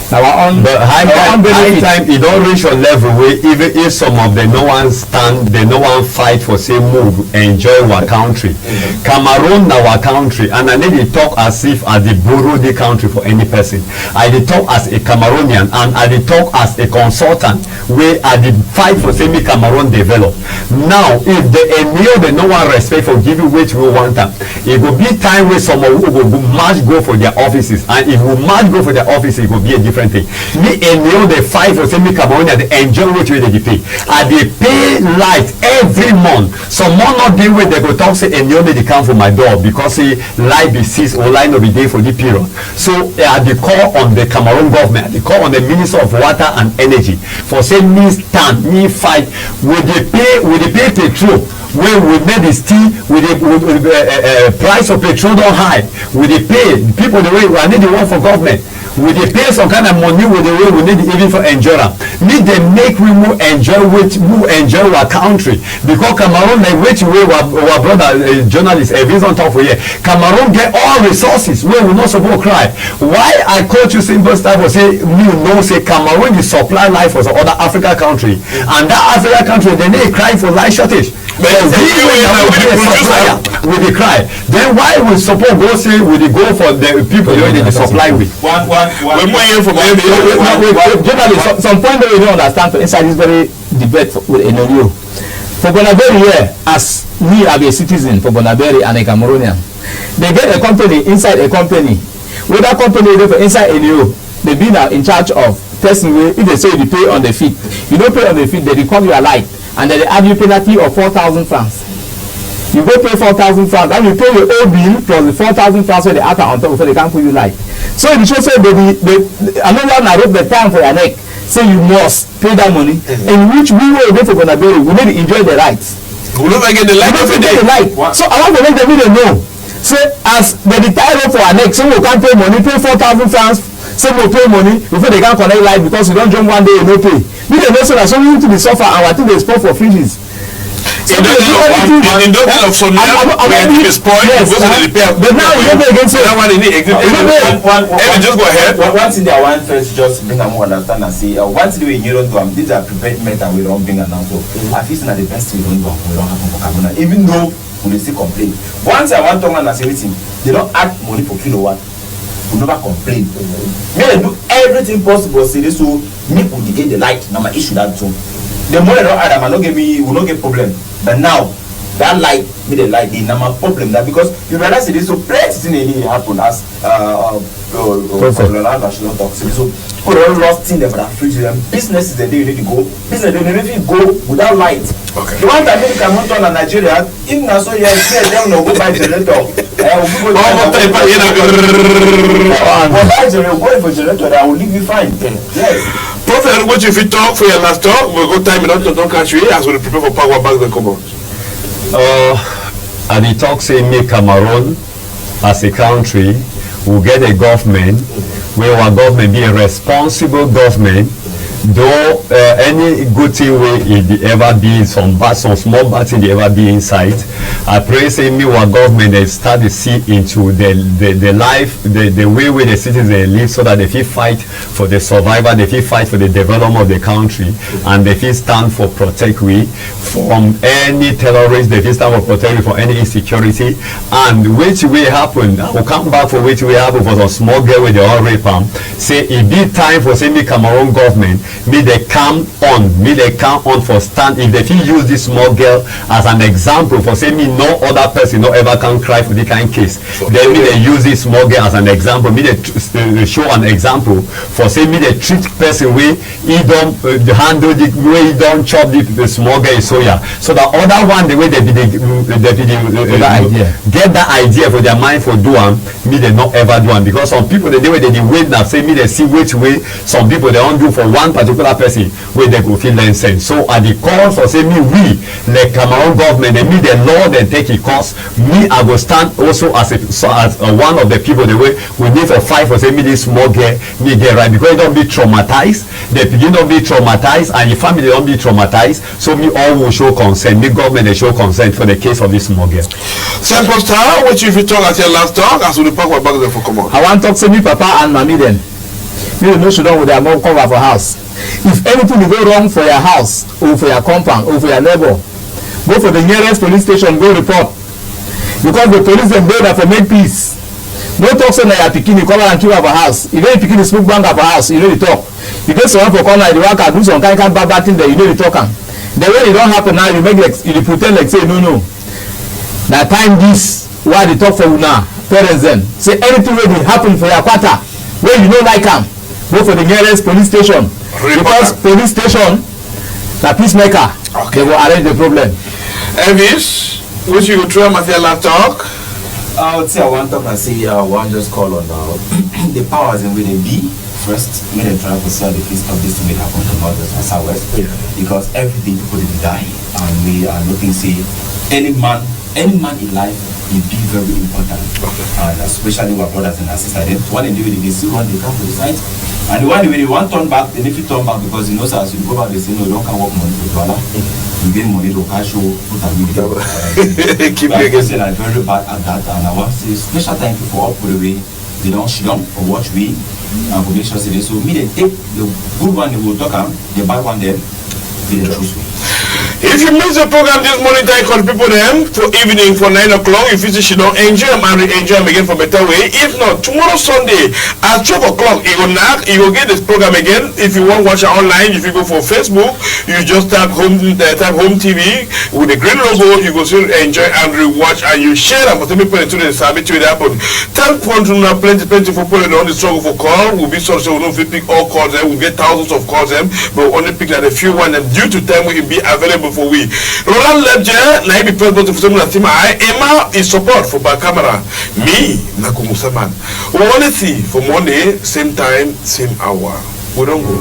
Our own, but high time it don't reach a level where even if some of them no one stand, they no one fight for say move enjoy our country. Cameroon na our country, and I need to talk as if I dey borrow the country for any person. I dey talk as a Cameroonian, and I dey talk as a consultant where I dey fight for say me Cameroon develop. Now if the emir they no one respect for giving which we want them, it go be time where some of who go march go for their offices, and if we march go for their offices, it go be a different thing. Me emir they fight for say me Cameroonian they enjoy which way they pay. I dey pay light every month. Some more not dey where they go talk say emir they come for my door because say light be ceased or light no be there for the period. So I dey call on the Cameroon government, I dey call on the Minister of Water and Energy for say me stand, me fight. We dey pay petrol when we made the steel with the price of petrol don high. We dey pay people the way we need the one for government. We dey pay some kind of money with the way we need even for enjoy am. Me dey make we more enjoy our country, because Cameroon like which way our brother journalist Evison talk for here. Cameroon get all resources wey we no suppose cry. Why I quote you simple stuff for say me know say Cameroon dey supply life for some other African country, and that African country they dey cry for life shortage. But we dey cry. Then why we suppose go say we dey go for the people wey dey supply with? Journalists, some point that we don't understand inside this very debate with Enolio. For Bonaberi here, as me as a citizen for Bonaberi and a Cameroonian, they get a company inside a company. With that company they for inside Enolio, they be now in charge of person where if they say you pay on the feet, you don't pay on the feet, they call you a light, and then they add you penalty of 4,000 francs. You go pay 4,000 francs, and you pay your old bill plus the 4,000 francs where they add on top before they can't put you light. So if you should say another narrow the time for your neck, say you must pay that money, in which we will go for Bonaberi, we need to enjoy the rights. We don't get the light every day. So I want to make them really know. Say as they retire for our neck, some will can't pay money, pay 4,000 francs, some will pay money before they can't connect light because you don't jump one day and no pay. We don't know so that some need to be suffer and I think they spot for fishes. In those of some where it is spoiled, it goes to the repair. But now we don't go against that one in the exit. Just go ahead. One thing that I want first just bring a more understand and say, one thing we don't do, these are prepared method we don't bring and now so I feel that the best thing we don't do, we don't happen for Cameroon. Even though we still complain. Once I want to man and say everything, they don't add money for kilowatt. We never complain. May they do everything possible say this so me will get the light. Now my issue that too. The money don't add, will not get problem. But now that light be the light the number problem that because you realize it is so plenty thing happen as national talk so people don't lost thing them for that free them businesses they need to go business they need to go without light. Okay. The one that make Cameroon turn and Nigeria even na so you expect them no go buy generator. Go for generator that will leave you fine. Yes. Prophet, what if you talk for your last talk? We'll go time enough to don't catch you as we prepare for power back the Congo. And the talk say make Cameroon as a country will get a government where our government be a responsible government. Though any good thing way it ever be some small bad thing they ever be inside, I pray say me our government they start to see into the life the way where the citizens they live so that they feel fight for the survival, they feel fight for the development of the country, and they feel stand for protect we from any terrorist, they feel stand for protect we from any insecurity. And which way happen, I will come back for which way happen for some small girl where they all rape them. Say it be time for say me Cameroon government me they come on for stand if they feel use this small girl as an example for say me no other person no ever can cry for the kind case. Then me they use this small girl as an example, me they show an example for say me they treat person way he don't handle the way he don't chop the small girl so yeah. So the other one the way they get that idea for their mind for do am, me they not ever do am because some people the way they wait now say me they see which way some people they don't do for one particular person where they go feel learn sense. So at the call for say me we like Cameroon government and me the law then take it course, me I go stand also as one of the people the way we need to fight for say me this small girl me get right because it don't be traumatized, the begin don't be traumatized and the family don't be traumatized. So me all will show consent, me government they show consent for the case of this small girl. Simple star, what if you talk at your last talk as we talk about the for come on? I want to talk to me papa and mommy then. Make no sit down with their mouth cover for house. If anything will go wrong for your house or for your compound or for your neighbor, go for the nearest police station, go report. Because the police dem dey there for make peace. No talk say na your pikin you come and kill am for house. If your pikin dey smoke banga for house, you no dey talk. You get someone for corner, you waka do some kind bad thing there, you no dey talk am. The way e don happen now, you make like you dey pretend like say no. Na time this why I dey talk for una parents dem say anything wey dey happen for your quarter wey you no like am, go for the nearest police station. Because police station na peacemaker. Okay. They will arrange the problem. Elvis, which you go throw Matthew talk? I would say I want to talk and say one just call on the powers in where they be. First, may they try to see how they can stop this to make happen to Northwest and Southwest. Yeah. Because every day people will die, and we are looking say any man in life will be very important. Okay. And especially our brothers and our sisters. Then one day they still run the camp for the site. And the one day they want turn back, they need to turn back because you know so as you go back they say no, you don't can work money to dollar. You get money to cash show, put a video. Keep saying I'm very bad at that, and I want to say special thank you for all the way they don't shit on or watch we and for make sure say so me they take the good one they will talk on, the bad one then be the truth. If you miss the program this morning, thank all people them for evening for 9 o'clock. If you see you don't enjoy them and re-enjoy them again for better way. If not, tomorrow Sunday at 12 o'clock, you will knock, you will get this program again. If you want to watch it online, if you go for Facebook, you just type home TV with the green logo. You go still enjoy and re-watch and you share them. But people into the submit to it happen. Thank you plenty for people on the struggle for call. We'll be sorry so we don't pick all calls them. We'll get thousands of calls them, but we'll only pick like a few one. And due to time, we will be available for we. Roland Ledger, na be president of Semuna Tima. Emma is support for back camera. Me, Nakumusaman. We only see for Monday, same time, same hour. We don't go.